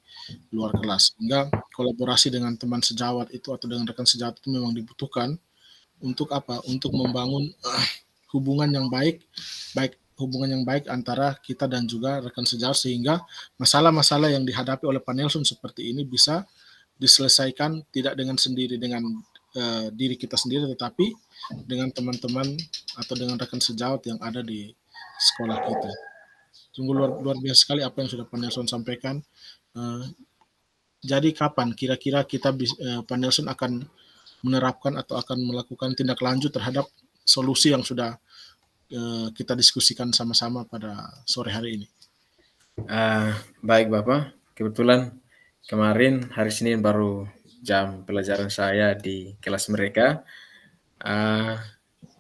Speaker 2: luar kelas. Sehingga kolaborasi dengan teman sejawat itu atau dengan rekan sejawat itu memang dibutuhkan untuk apa? Untuk membangun hubungan yang baik hubungan yang baik antara kita dan juga rekan sejawat, sehingga masalah-masalah yang dihadapi oleh Pak Nelson seperti ini bisa diselesaikan tidak dengan diri kita sendiri, tetapi dengan teman-teman atau dengan rekan sejawat yang ada di sekolah kita. Sungguh luar biasa sekali apa yang sudah Pak Nelson sampaikan. Jadi kapan kira-kira Pak Nelson akan menerapkan atau akan melakukan tindak lanjut terhadap solusi yang sudah kita diskusikan sama-sama pada sore hari ini?
Speaker 3: Baik Bapak, kebetulan kemarin hari Senin baru jam pelajaran saya di kelas mereka.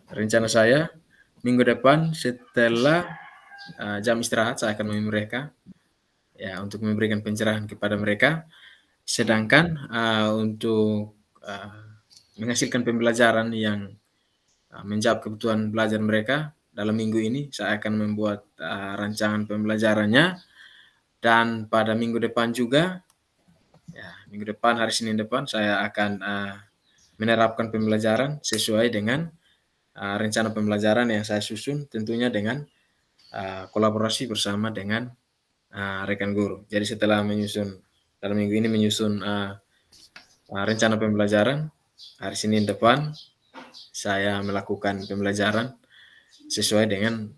Speaker 3: Rencana saya minggu depan setelah jam istirahat saya akan menemui mereka ya untuk memberikan pencerahan kepada mereka. Sedangkan untuk menghasilkan pembelajaran yang menjawab kebutuhan belajar mereka dalam minggu ini, saya akan membuat rancangan pembelajarannya, dan pada minggu depan juga, ya minggu depan hari Senin depan saya akan menerapkan pembelajaran sesuai dengan rencana pembelajaran yang saya susun, tentunya dengan kolaborasi bersama dengan rekan guru. Jadi setelah dalam minggu ini menyusun rencana pembelajaran, hari Senin depan saya melakukan pembelajaran sesuai dengan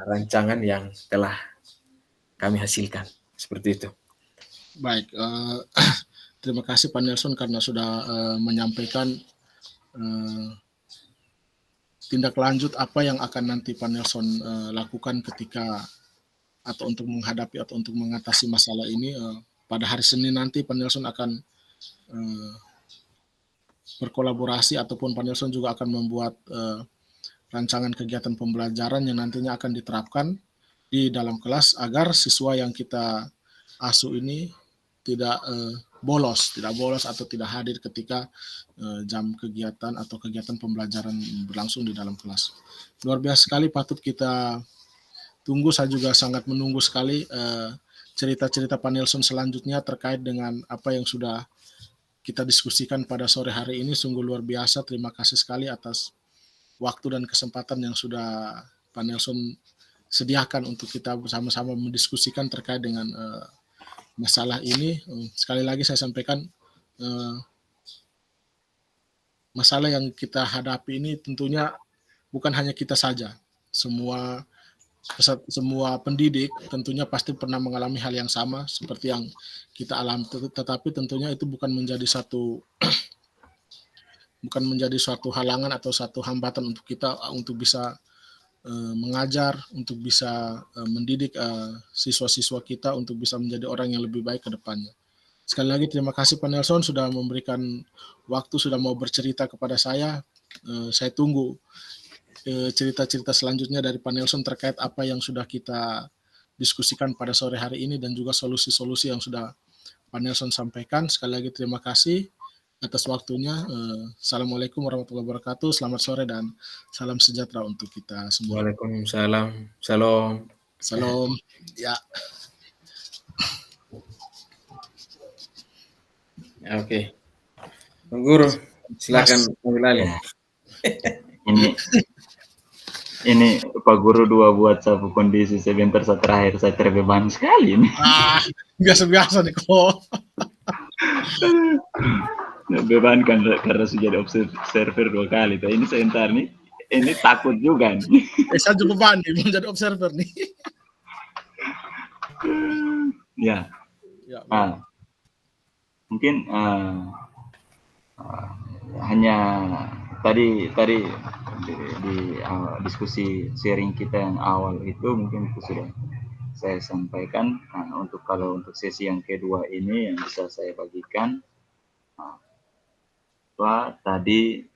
Speaker 3: rancangan yang telah kami hasilkan. Seperti itu.
Speaker 2: Baik, terima kasih Pak Nelson karena sudah menyampaikan tindak lanjut apa yang akan nanti Pak Nelson lakukan ketika atau untuk menghadapi atau untuk mengatasi masalah ini. Pada hari Senin nanti Pak Nelson akan berkolaborasi ataupun Pak Nelson juga akan membuat rancangan kegiatan pembelajaran yang nantinya akan diterapkan di dalam kelas agar siswa yang kita asuh ini tidak bolos atau tidak hadir ketika jam kegiatan atau kegiatan pembelajaran berlangsung di dalam kelas. Luar biasa sekali, patut kita tunggu, saya juga sangat menunggu sekali cerita-cerita Pak Nelson selanjutnya terkait dengan apa yang sudah kita diskusikan pada sore hari ini. Sungguh luar biasa. Terima kasih sekali atas waktu dan kesempatan yang sudah Pak Nelson sediakan untuk kita bersama-sama mendiskusikan terkait dengan masalah ini. Sekali lagi saya sampaikan, masalah yang kita hadapi ini tentunya bukan hanya kita saja. Semua pendidik tentunya pasti pernah mengalami hal yang sama seperti yang kita alami, tetapi tentunya itu bukan menjadi suatu halangan atau satu hambatan untuk kita untuk bisa mengajar, untuk bisa mendidik siswa-siswa kita untuk bisa menjadi orang yang lebih baik ke depannya. Sekali lagi terima kasih Pak Nelson sudah memberikan waktu, sudah mau bercerita kepada saya. Saya tunggu cerita-cerita selanjutnya dari Pak Nelson terkait apa yang sudah kita diskusikan pada sore hari ini dan juga solusi-solusi yang sudah Pak Nelson sampaikan. Sekali lagi terima kasih atas waktunya. Assalamualaikum warahmatullahi wabarakatuh. Selamat sore dan salam sejahtera untuk kita semua.
Speaker 3: Waalaikumsalam. Salam.
Speaker 2: Salam. Ya.
Speaker 3: Oke. Guru, silakan ambil alih.
Speaker 1: Ya. Ini Pak Guru dua buat satu kondisi sebentar saat terakhir saya terbeban sekali ini.
Speaker 2: Biasa-biasa nih kok.
Speaker 1: Beban kan karena sudah jadi observer 2 kali. Tapi ini sebentar nih, ini takut juga nih.
Speaker 2: Saya juga beban nih menjadi observer nih.
Speaker 1: Ya. Mungkin hanya tadi di diskusi sharing kita yang awal itu mungkin itu sudah saya sampaikan. Kalau untuk sesi yang kedua ini yang bisa saya bagikan, tadi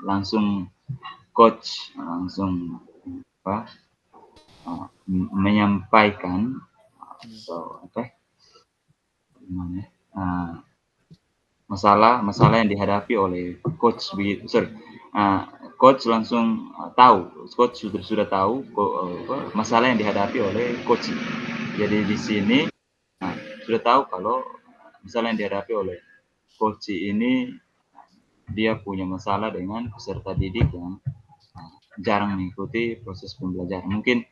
Speaker 1: langsung coach menyampaikan atau masalah yang dihadapi oleh coach coach langsung tahu, coach sudah tahu masalah yang dihadapi oleh coach. Jadi di sini sudah tahu kalau masalah yang dihadapi oleh coach ini dia punya masalah dengan peserta didik yang jarang mengikuti proses pembelajaran. Mungkin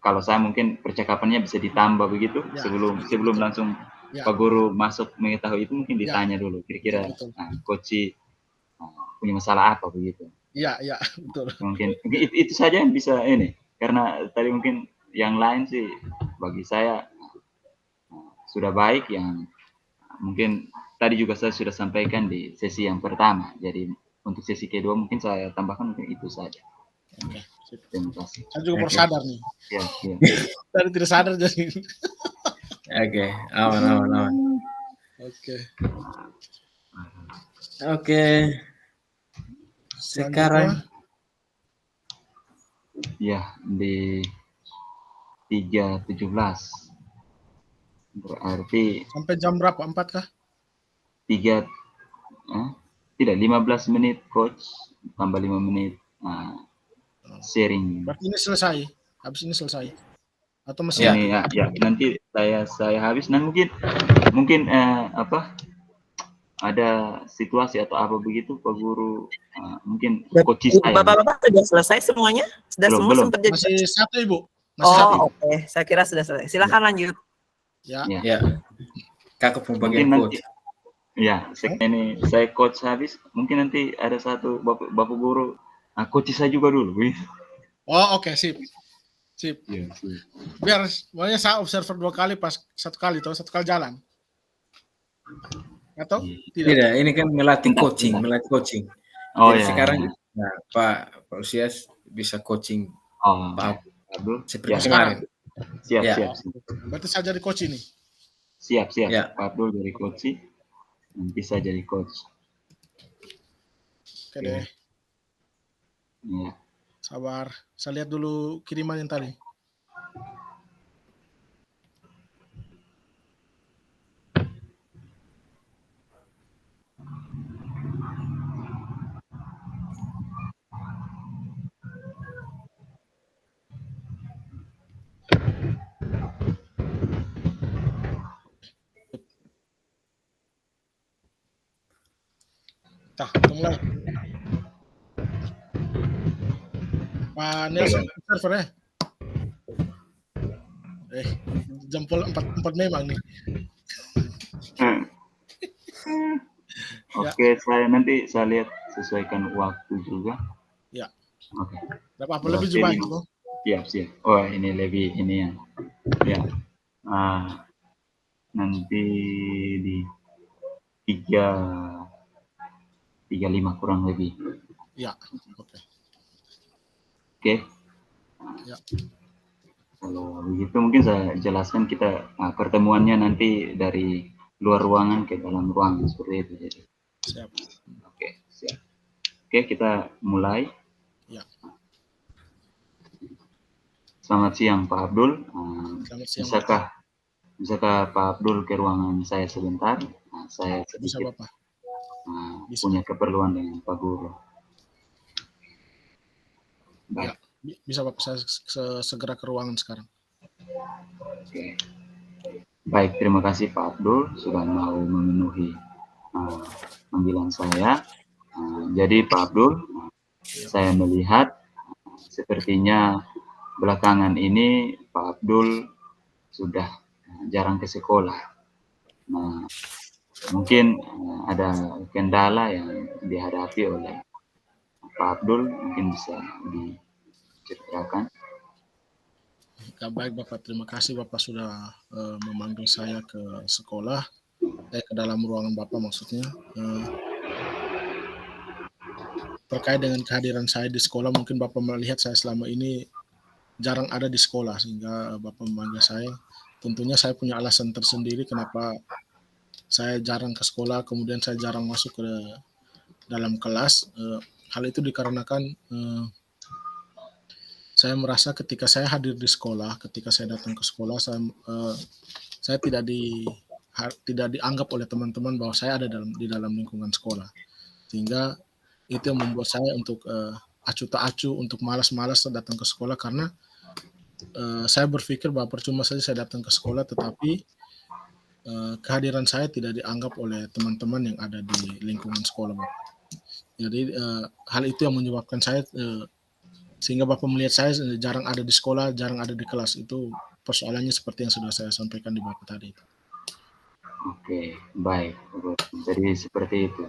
Speaker 1: kalau saya mungkin percakapannya bisa ditambah begitu sebelum langsung Pak Guru masuk mengetahui itu, mungkin ditanya dulu kira-kira coach punya masalah apa begitu.
Speaker 2: Iya, betul.
Speaker 1: Mungkin itu saja yang bisa ini, karena tadi mungkin yang lain sih bagi saya sudah baik, yang mungkin tadi juga saya sudah sampaikan di sesi yang pertama. Jadi untuk sesi kedua mungkin saya tambahkan mungkin itu saja. Terima kasih.
Speaker 2: Saya juga baru sadar nih.
Speaker 1: Iya.
Speaker 2: Tadi tidak sadar jadi.
Speaker 3: Oke, aman. Oke. Sekarang
Speaker 1: ya di 3.17 berarti
Speaker 2: sampai jam berapa? 4 kah?
Speaker 1: Tidak, 15 menit coach tambah 5 menit sharing.
Speaker 2: Berarti ini selesai, habis ini selesai atau masih?
Speaker 1: Ya, nanti saya habis. Dan mungkin ada situasi atau apa begitu Pak Guru, mungkin coach saya.
Speaker 4: Bapak-bapak sudah selesai semuanya? Sudah
Speaker 1: belum.
Speaker 4: semua sempat jadi?
Speaker 2: Masih satu Ibu.
Speaker 4: Oke. Saya kira sudah selesai. Silakan lanjut.
Speaker 3: Ya. Kakak pembagian coach.
Speaker 1: Ya, ini saya coach habis. Mungkin nanti ada satu Bapak Guru, coach saya juga dulu.
Speaker 2: Oke, sip.
Speaker 1: Ya,
Speaker 2: Biar makanya saya observer 2 kali pas satu kali jalan. Atau
Speaker 3: tidak? Ini kan melatih coaching.
Speaker 1: Jadi
Speaker 3: sekarang Pak Usias bisa coaching Pak Abdul seperti kemarin.
Speaker 1: Siap.
Speaker 2: Berarti saya jadi coach ini.
Speaker 1: Siap. Pak Abdul jadi coach, nanti saya jadi coach.
Speaker 2: Oke deh.
Speaker 1: Ya.
Speaker 2: Sabar. Saya lihat dulu kiriman yang tadi. Tah, kita mulai. Pak Nelson, server ya? Jempol 4 memang nih.
Speaker 1: Oke, nanti saya lihat sesuaikan waktu juga.
Speaker 2: Ya.
Speaker 1: Oke.
Speaker 2: Tidak apa-apa, lebih juga baik.
Speaker 1: Siap. Oh, ini lebih ini ya. Ya. Nanti di 3:35 kurang lebih.
Speaker 2: Ya, oke.
Speaker 1: Oke.
Speaker 2: Ya.
Speaker 1: Kalau begitu mungkin saya jelaskan kita pertemuannya nanti dari luar ruangan ke dalam ruangan seperti itu. Jadi.
Speaker 2: Siap.
Speaker 1: Oke, siap. Oke, kita mulai.
Speaker 2: Ya.
Speaker 1: Selamat siang Pak Abdul.
Speaker 2: Selamat siang.
Speaker 1: Bisakah Pak Abdul ke ruangan saya sebentar? Saya sedikit
Speaker 2: bisa, Bapak.
Speaker 1: Punya keperluan dengan Pak Guru. Baik.
Speaker 2: Ya, bisa Bapak, saya segera ke ruangan sekarang.
Speaker 1: Oke. Baik, terima kasih Pak Abdul sudah mau memenuhi panggilan saya. Jadi Pak Abdul, saya melihat sepertinya belakangan ini Pak Abdul sudah jarang ke sekolah. Nah, mungkin ada kendala yang dihadapi oleh Pak Abdul, mungkin bisa diceritakan.
Speaker 2: Ya, baik Bapak, terima kasih Bapak sudah memanggil saya ke sekolah, ke dalam ruangan Bapak maksudnya. Terkait dengan kehadiran saya di sekolah, mungkin Bapak melihat saya selama ini jarang ada di sekolah, sehingga Bapak memanggil saya. Tentunya saya punya alasan tersendiri kenapa saya jarang ke sekolah, kemudian saya jarang masuk ke dalam kelas. Hal itu dikarenakan saya merasa ketika saya hadir di sekolah, ketika saya datang ke sekolah, saya tidak dianggap oleh teman-teman bahwa saya ada di dalam lingkungan sekolah. Sehingga itu yang membuat saya untuk acuh tak acuh, untuk malas-malas datang ke sekolah, karena saya berpikir bahwa percuma saja saya datang ke sekolah, tetapi kehadiran saya tidak dianggap oleh teman-teman yang ada di lingkungan sekolah, Bapak. Jadi hal itu yang menyebabkan saya sehingga Bapak melihat saya jarang ada di sekolah, jarang ada di kelas. Itu persoalannya seperti yang sudah saya sampaikan di Bapak tadi.
Speaker 1: Oke, baik. Jadi seperti itu.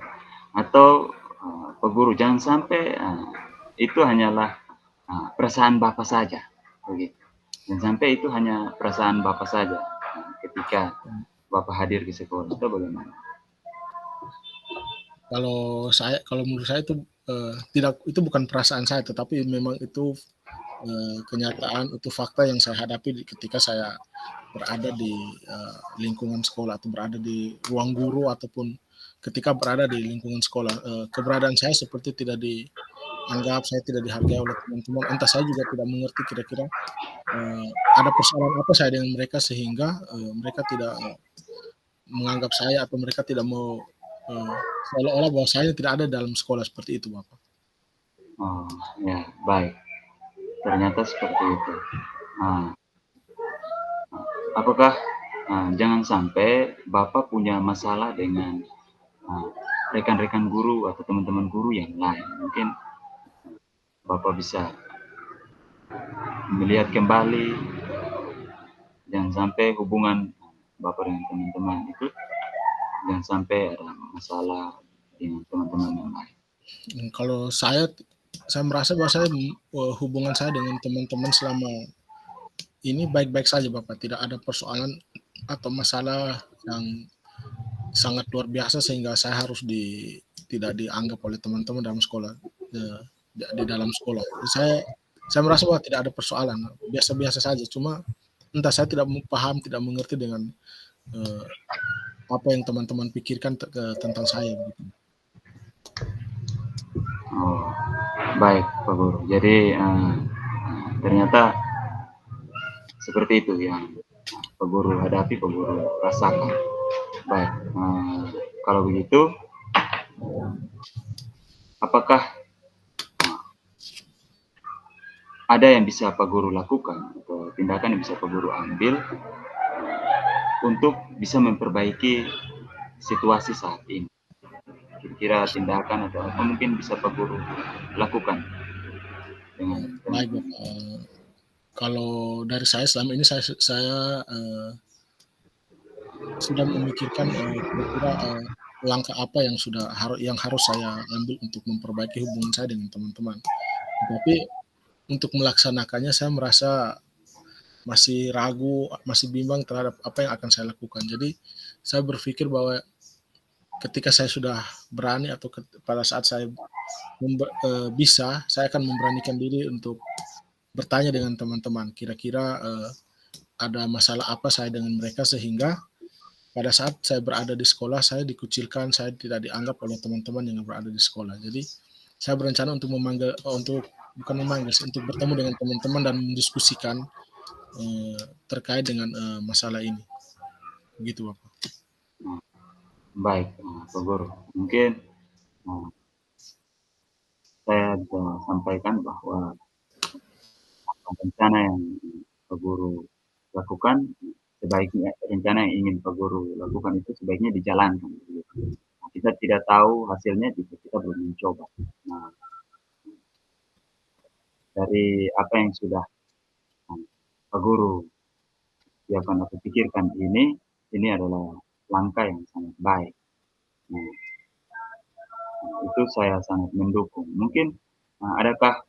Speaker 1: Atau Pak Guru, jangan sampai itu hanyalah perasaan Bapak saja, begitu. Jangan sampai itu hanya perasaan Bapak saja ketika Bapak hadir di sekolah, itu bagaimana?
Speaker 2: Kalau menurut saya itu itu bukan perasaan saya, tetapi memang itu kenyataan, itu fakta yang saya hadapi ketika saya berada di lingkungan sekolah atau berada di ruang guru ataupun ketika berada di lingkungan sekolah. Keberadaan saya seperti tidak dianggap, saya tidak dihargai oleh teman-teman. Entah saya juga tidak mengerti kira-kira ada persoalan apa saya dengan mereka sehingga mereka tidak menganggap saya atau mereka tidak mau seolah-olah bahwa saya tidak ada dalam sekolah, seperti itu Bapak.
Speaker 1: Oh ya, baik. Ternyata seperti itu. Apakah jangan sampai Bapak punya masalah dengan rekan-rekan guru atau teman-teman guru yang lain? Mungkin Bapak bisa melihat kembali, jangan sampai hubungan Bapak dengan teman-teman itu jangan sampai ada masalah dengan teman-teman yang lain.
Speaker 2: Kalau saya merasa bahwa hubungan saya dengan teman-teman selama ini baik-baik saja Bapak. Tidak ada persoalan atau masalah yang sangat luar biasa sehingga saya harus tidak dianggap oleh teman-teman dalam sekolah, di dalam sekolah. Saya merasa bahwa tidak ada persoalan, biasa-biasa saja. Cuma entah saya tidak paham, tidak mengerti dengan apa yang teman-teman pikirkan tentang saya.
Speaker 1: Oh, baik Pak Guru. Jadi ternyata seperti itu yang Pak Guru hadapi, Pak Guru rasakan. Baik, kalau begitu, apakah ada yang bisa Pak Guru lakukan atau tindakan yang bisa Pak Guru ambil untuk bisa memperbaiki situasi saat ini? kira-kira tindakan atau apa mungkin bisa Pak Guru lakukan dengan
Speaker 2: Baik,
Speaker 1: teman-teman?
Speaker 2: Bapak. Kalau dari saya selama ini saya sudah memikirkan kira-kira langkah apa yang harus saya ambil untuk memperbaiki hubungan saya dengan teman-teman. Tapi untuk melaksanakannya saya merasa masih ragu, masih bimbang terhadap apa yang akan saya lakukan. Jadi saya berpikir bahwa ketika saya sudah berani atau pada saat saya bisa, saya akan memberanikan diri untuk bertanya dengan teman-teman. Kira-kira ada masalah apa saya dengan mereka sehingga pada saat saya berada di sekolah saya dikucilkan, saya tidak dianggap oleh teman-teman yang berada di sekolah. Jadi saya berencana untuk bukan memanggil, untuk bertemu dengan teman-teman dan mendiskusikan terkait dengan masalah ini. Begitu, Bapak.
Speaker 1: Baik, Pak Guru. Mungkin saya bisa sampaikan bahwa rencana yang Pak Guru lakukan sebaiknya rencana yang ingin Pak Guru lakukan itu sebaiknya dijalankan. Nah, kita tidak tahu hasilnya jika kita belum mencoba. Nah, dari apa yang sudah Pak Guru siapkan atau pikirkan ini adalah langkah yang sangat baik. Nah, itu saya sangat mendukung. Mungkin adakah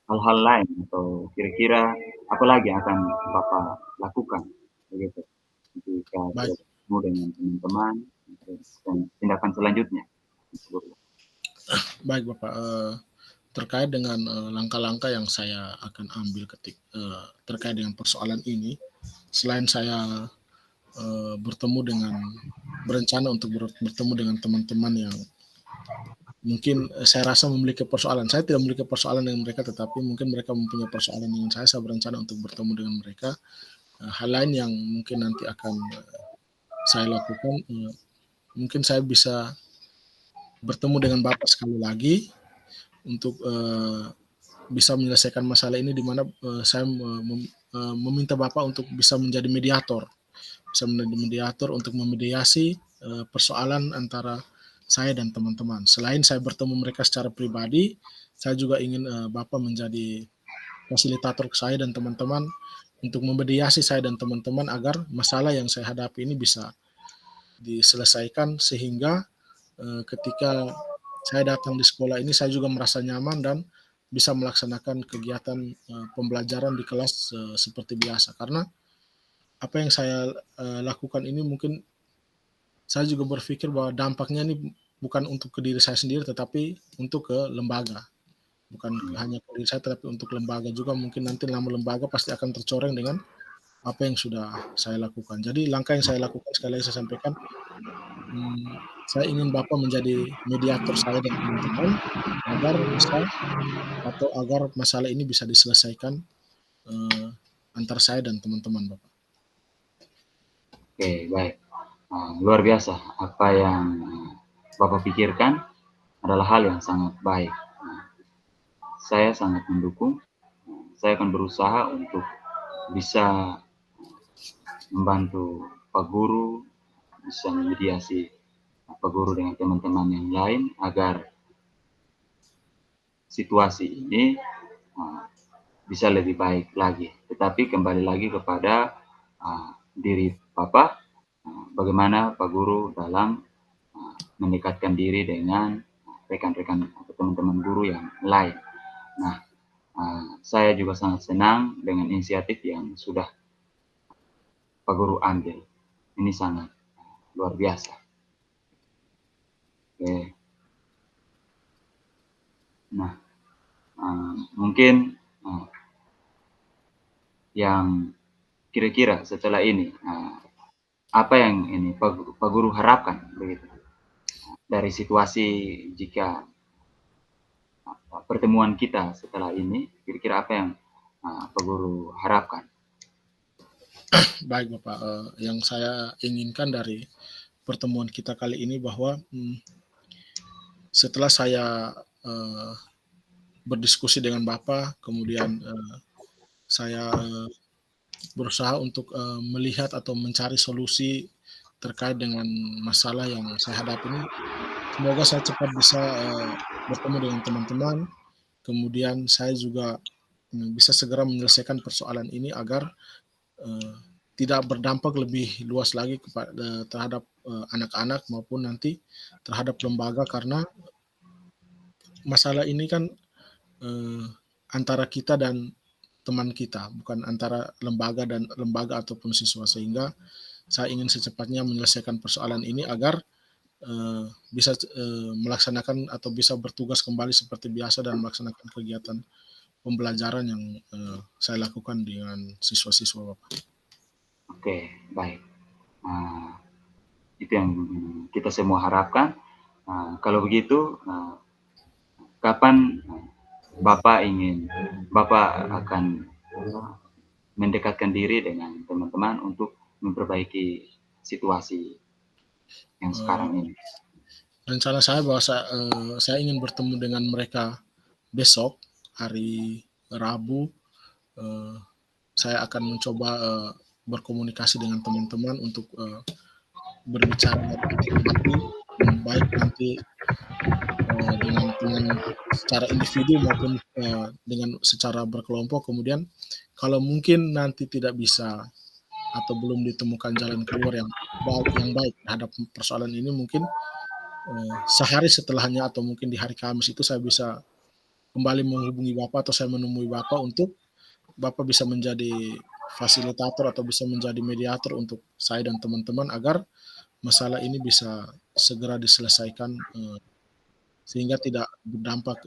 Speaker 1: hal-hal lain atau kira-kira apa lagi yang akan Bapak lakukan begitu jika
Speaker 2: Baik,
Speaker 1: bertemu dengan teman-teman dan tindakan selanjutnya?
Speaker 2: baik Bapak. Terkait dengan langkah-langkah yang saya akan ambil terkait dengan persoalan ini, selain saya berencana untuk bertemu dengan teman-teman yang mungkin saya rasa memiliki persoalan. Saya tidak memiliki persoalan dengan mereka, tetapi mungkin mereka mempunyai persoalan dengan saya. Saya berencana untuk bertemu dengan mereka. Hal lain yang mungkin nanti akan saya lakukan, mungkin saya bisa bertemu dengan Bapak sekali lagi untuk bisa menyelesaikan masalah ini, di mana saya meminta Bapak untuk bisa menjadi mediator untuk memediasi persoalan antara saya dan teman-teman. Selain saya bertemu mereka secara pribadi, saya juga ingin Bapak menjadi fasilitator saya dan teman-teman untuk memediasi saya dan teman-teman agar masalah yang saya hadapi ini bisa diselesaikan, sehingga ketika saya datang di sekolah ini saya juga merasa nyaman dan bisa melaksanakan kegiatan pembelajaran di kelas seperti biasa. Karena apa yang saya lakukan ini mungkin saya juga berpikir bahwa dampaknya ini bukan untuk ke diri saya sendiri, tetapi untuk ke lembaga. Bukan hanya ke diri saya, tetapi untuk lembaga juga. Mungkin nanti nama lembaga pasti akan tercoreng dengan apa yang sudah saya lakukan. Jadi langkah yang saya lakukan, sekali lagi saya sampaikan, saya ingin Bapak menjadi mediator saya dan teman-teman agar masalah ini bisa diselesaikan antar saya dan teman-teman, Bapak.
Speaker 1: Oke, baik. Luar biasa apa yang Bapak pikirkan adalah hal yang sangat baik. Saya sangat mendukung. Saya akan berusaha untuk bisa membantu Pak Guru, bisa memediasi Pak Guru dengan teman-teman yang lain agar situasi ini bisa lebih baik lagi. Tetapi kembali lagi kepada diri Bapak, bagaimana Pak Guru dalam mendekatkan diri dengan rekan-rekan atau teman-teman guru yang lain. Nah, saya juga sangat senang dengan inisiatif yang sudah Pak Guru ambil. Ini sangat luar biasa. Oke. Nah, mungkin yang kira-kira setelah ini apa yang ini Pak Guru harapkan begitu dari situasi jika pertemuan kita setelah ini, kira-kira apa yang Pak Guru harapkan?
Speaker 2: Baik Bapak, yang saya inginkan dari pertemuan kita kali ini bahwa setelah saya berdiskusi dengan Bapak, kemudian saya berusaha untuk melihat atau mencari solusi terkait dengan masalah yang saya hadapi ini. Semoga saya cepat bisa bertemu dengan teman-teman, kemudian saya juga bisa segera menyelesaikan persoalan ini agar tidak berdampak lebih luas lagi terhadap anak-anak maupun nanti terhadap lembaga, karena masalah ini kan antara kita dan teman kita, bukan antara lembaga dan lembaga ataupun siswa, sehingga saya ingin secepatnya menyelesaikan persoalan ini agar bisa melaksanakan atau bisa bertugas kembali seperti biasa dan melaksanakan kegiatan pembelajaran yang saya lakukan dengan siswa-siswa, Bapak.
Speaker 1: Oke, baik. Itu yang kita semua harapkan. Kalau begitu, kapan Bapak akan mendekatkan diri dengan teman-teman untuk memperbaiki situasi yang sekarang ini?
Speaker 2: Rencana saya bahwa saya ingin bertemu dengan mereka besok, hari Rabu. Saya akan mencoba berkomunikasi dengan teman-teman untuk berbicara hati, baik nanti dengan teman secara individu maupun dengan secara berkelompok. Kemudian kalau mungkin nanti tidak bisa atau belum ditemukan jalan keluar yang baik terhadap persoalan ini, mungkin sehari setelahnya atau mungkin di hari Kamis itu saya bisa kembali menghubungi Bapak atau saya menemui Bapak untuk Bapak bisa menjadi fasilitator atau bisa menjadi mediator untuk saya dan teman-teman agar masalah ini bisa segera diselesaikan sehingga tidak berdampak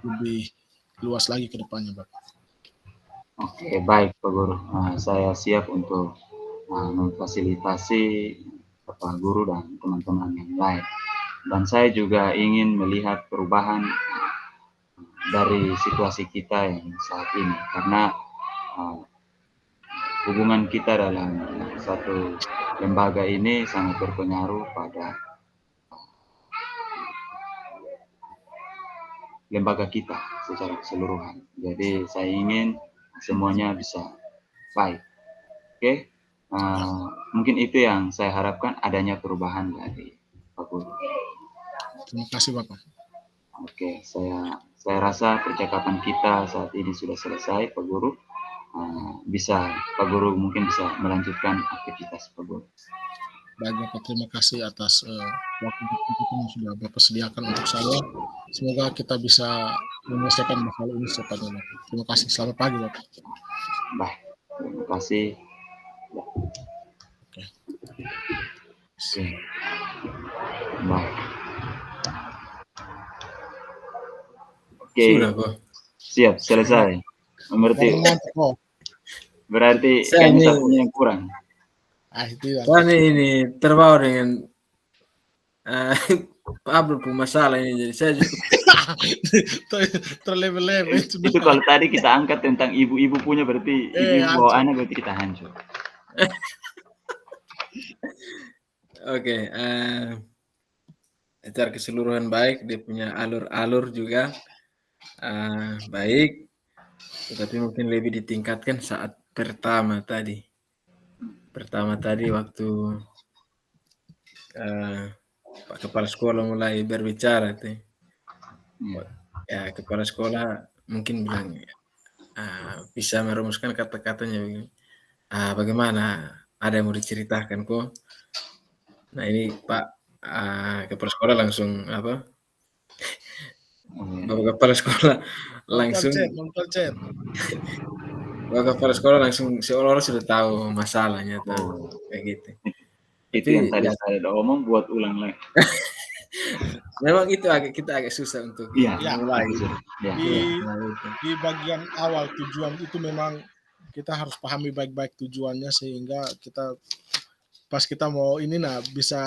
Speaker 2: lebih luas lagi ke depannya, Bapak.
Speaker 1: Oke, baik Pak Guru. Saya siap untuk memfasilitasi Bapak Guru dan teman-teman yang lain. Dan saya juga ingin melihat perubahan dari situasi kita yang saat ini, karena hubungan kita dalam satu lembaga ini sangat berpengaruh pada lembaga kita secara keseluruhan. Jadi saya ingin semuanya bisa baik. Oke, mungkin itu yang saya harapkan, adanya perubahan dari Pak Guru.
Speaker 2: Terima kasih, Bapak.
Speaker 1: Oke, saya rasa percakapan kita saat ini sudah selesai, Pak Guru. Pak Guru mungkin bisa melanjutkan aktivitas Pak Guru.
Speaker 2: Baik, Bapak, terima kasih atas waktu yang sudah Bapak sediakan untuk saya. Semoga kita bisa menyelesaikan masalah ini secepatnya, Bapak. Terima kasih. Selamat pagi, Bapak.
Speaker 1: Baik, terima kasih.
Speaker 2: Oke.
Speaker 1: Baik. Oke.
Speaker 3: Sudah kok.
Speaker 1: Siap, selesai. Berarti kayaknya satunya yang kurang.
Speaker 3: Saya ini terbawa dengan Pablo masalah ini, jadi saya juga
Speaker 2: terlebih-lebih.
Speaker 1: Itu kalau tadi kita angkat tentang ibu-ibu punya, berarti ibu bawaannya berarti kita hancur.
Speaker 3: Oke, secara keseluruhan baik, dia punya alur-alur juga baik, tetapi mungkin lebih ditingkatkan saat pertama tadi waktu Pak Kepala Sekolah mulai berbicara tuh. Ya, Kepala Sekolah mungkin bilang bisa merumuskan kata-katanya begini. Bagaimana, ada yang mau diceritakan kok? Nah, ini Pak Kepala Sekolah langsung apa? Bapak Kepala Sekolah langsung Bapak Kepala Sekolah langsung seolah-olah sudah tahu masalahnya atau kayak gitu.
Speaker 1: Itu yang tadi saya udah omong, buat ulang lagi.
Speaker 3: Memang itu kita agak susah untuk mulai.
Speaker 2: Di bagian awal tujuan itu memang kita harus pahami baik-baik tujuannya, sehingga kita pas kita mau ini bisa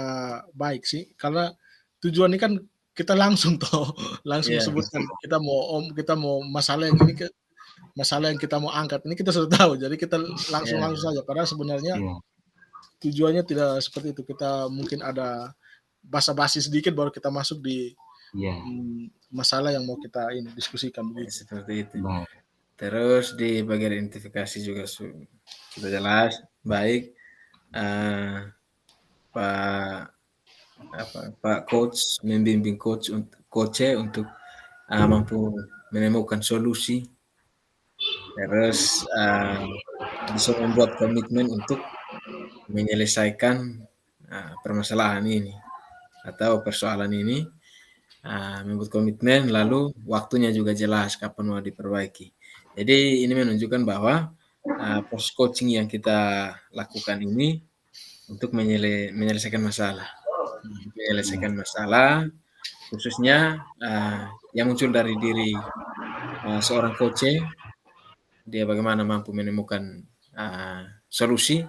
Speaker 2: baik sih, karena tujuan ini kan kita langsung sebutkan kita mau masalah yang ini, masalah yang kita mau angkat ini kita sudah tahu, jadi kita langsung saja, karena sebenarnya tujuannya tidak seperti itu. Kita mungkin ada basa-basi sedikit baru kita masuk di masalah yang mau kita ini diskusikan begitu.
Speaker 3: Seperti itu. Terus di bagian identifikasi juga sudah jelas baik. Pak coach membimbing coach untuk mampu menemukan solusi, terus bisa membuat komitmen untuk menyelesaikan permasalahan ini atau persoalan ini, membuat komitmen, lalu waktunya juga jelas kapan mau diperbaiki. Jadi ini menunjukkan bahwa proses coaching yang kita lakukan ini untuk menyelesaikan masalah, khususnya yang muncul dari diri seorang coach, dia bagaimana mampu menemukan solusi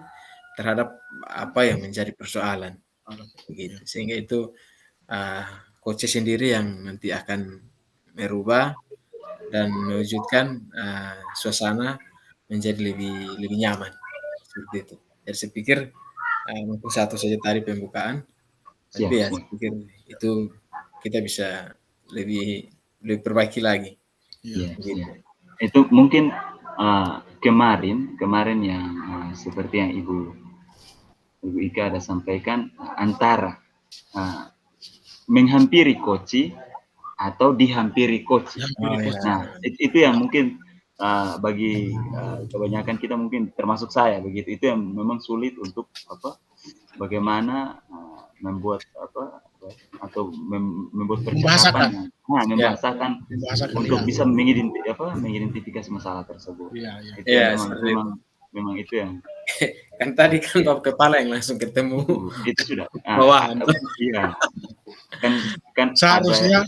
Speaker 3: terhadap apa yang menjadi persoalan, begitu. Sehingga itu coach sendiri yang nanti akan merubah dan mewujudkan suasana menjadi lebih nyaman, seperti itu. Jadi saya pikir mungkin satu saja tadi pembukaan, tapi ya saya pikir itu kita bisa lebih perbaiki lagi.
Speaker 1: Iya, gitu. Itu mungkin kemarin yang seperti yang Ibu Ika ada sampaikan, antara menghampiri coach atau dihampiri coach. Nah, itu yang mungkin bagi kebanyakan kita, mungkin termasuk saya begitu, itu yang memang sulit untuk bagaimana membuat atau membuat percakapan, membahasakan untuk bisa mengidentifikasi masalah tersebut. Itu memang itu yang
Speaker 3: kan tadi kan bab kepala yang langsung ketemu.
Speaker 1: Itu sudah
Speaker 3: bawahan.
Speaker 1: Iya. Kan
Speaker 2: seharusnya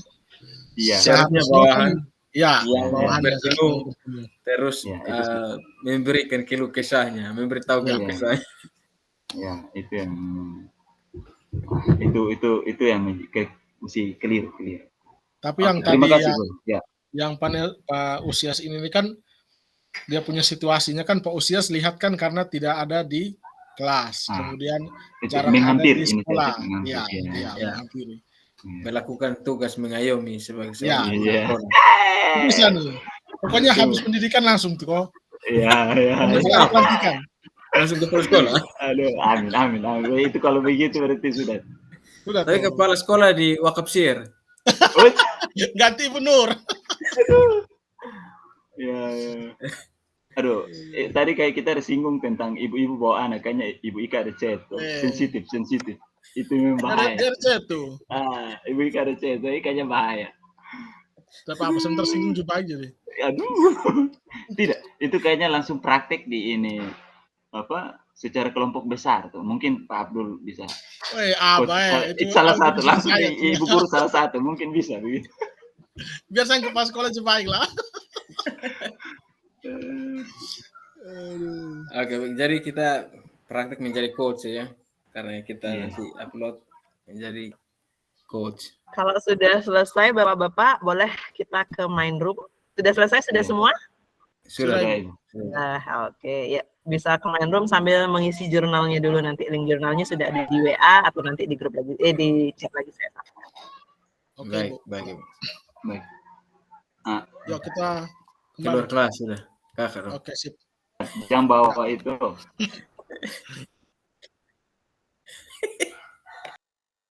Speaker 3: bawahan.
Speaker 2: Ya,
Speaker 3: bawahan bertemu terus memberikan keluh kesahnya, memberitahukan kesahnya.
Speaker 1: Ya, itu yang itu yang mesti clear.
Speaker 2: Tapi yang
Speaker 1: terima
Speaker 2: tadi
Speaker 1: kasih,
Speaker 2: yang panel Pak Usias ini kan dia punya situasinya kan, Pak Usias lihat kan karena tidak ada di kelas, kemudian jarang ada di sekolah, menghampiri.
Speaker 3: Melakukan tugas mengayomi sebagai
Speaker 2: bisa nih, pokoknya habis pendidikan langsung tuh kok.
Speaker 1: Iya.
Speaker 3: Langsung ke sekolah.
Speaker 1: Aduh, amin. Itu kalau begitu berarti sudah.
Speaker 3: Tapi kepala sekolah di Wakaf Sir.
Speaker 2: Ganti Benur.
Speaker 1: Ya. Aduh, tadi kayak kita ada singgung tentang ibu-ibu bawa anak, kayaknya Ibu Ika ada chat, sensitif. Itu memang bahaya.
Speaker 2: Ada chat tuh.
Speaker 1: Ibu Ika ada chat, kayaknya bahaya.
Speaker 2: Tapi apa sebentar singgung juga aja deh.
Speaker 1: Aduh. Tidak, itu kayaknya langsung praktek di ini secara kelompok besar tuh. Mungkin Pak Abdul bisa. Itu salah satu, langsung ibu guru salah satu, mungkin bisa begitu.
Speaker 2: Biar saya ke pas sekolah sebaik lah.
Speaker 3: Oke, jadi kita praktek menjadi coach ya, karena kita nanti upload menjadi coach.
Speaker 4: Kalau sudah selesai Bapak-bapak, boleh kita ke main room. Sudah selesai sudah semua?
Speaker 3: Sudah.
Speaker 4: Oke, ya bisa ke main room sambil mengisi jurnalnya dulu, nanti link jurnalnya sudah ada di WA atau nanti di grup lagi, di chat lagi saya.
Speaker 3: Oke, baik.
Speaker 2: Yuk kita
Speaker 3: keluar kelas sudah. Kakak.
Speaker 2: Oke, sip.
Speaker 1: Yang bawa itu.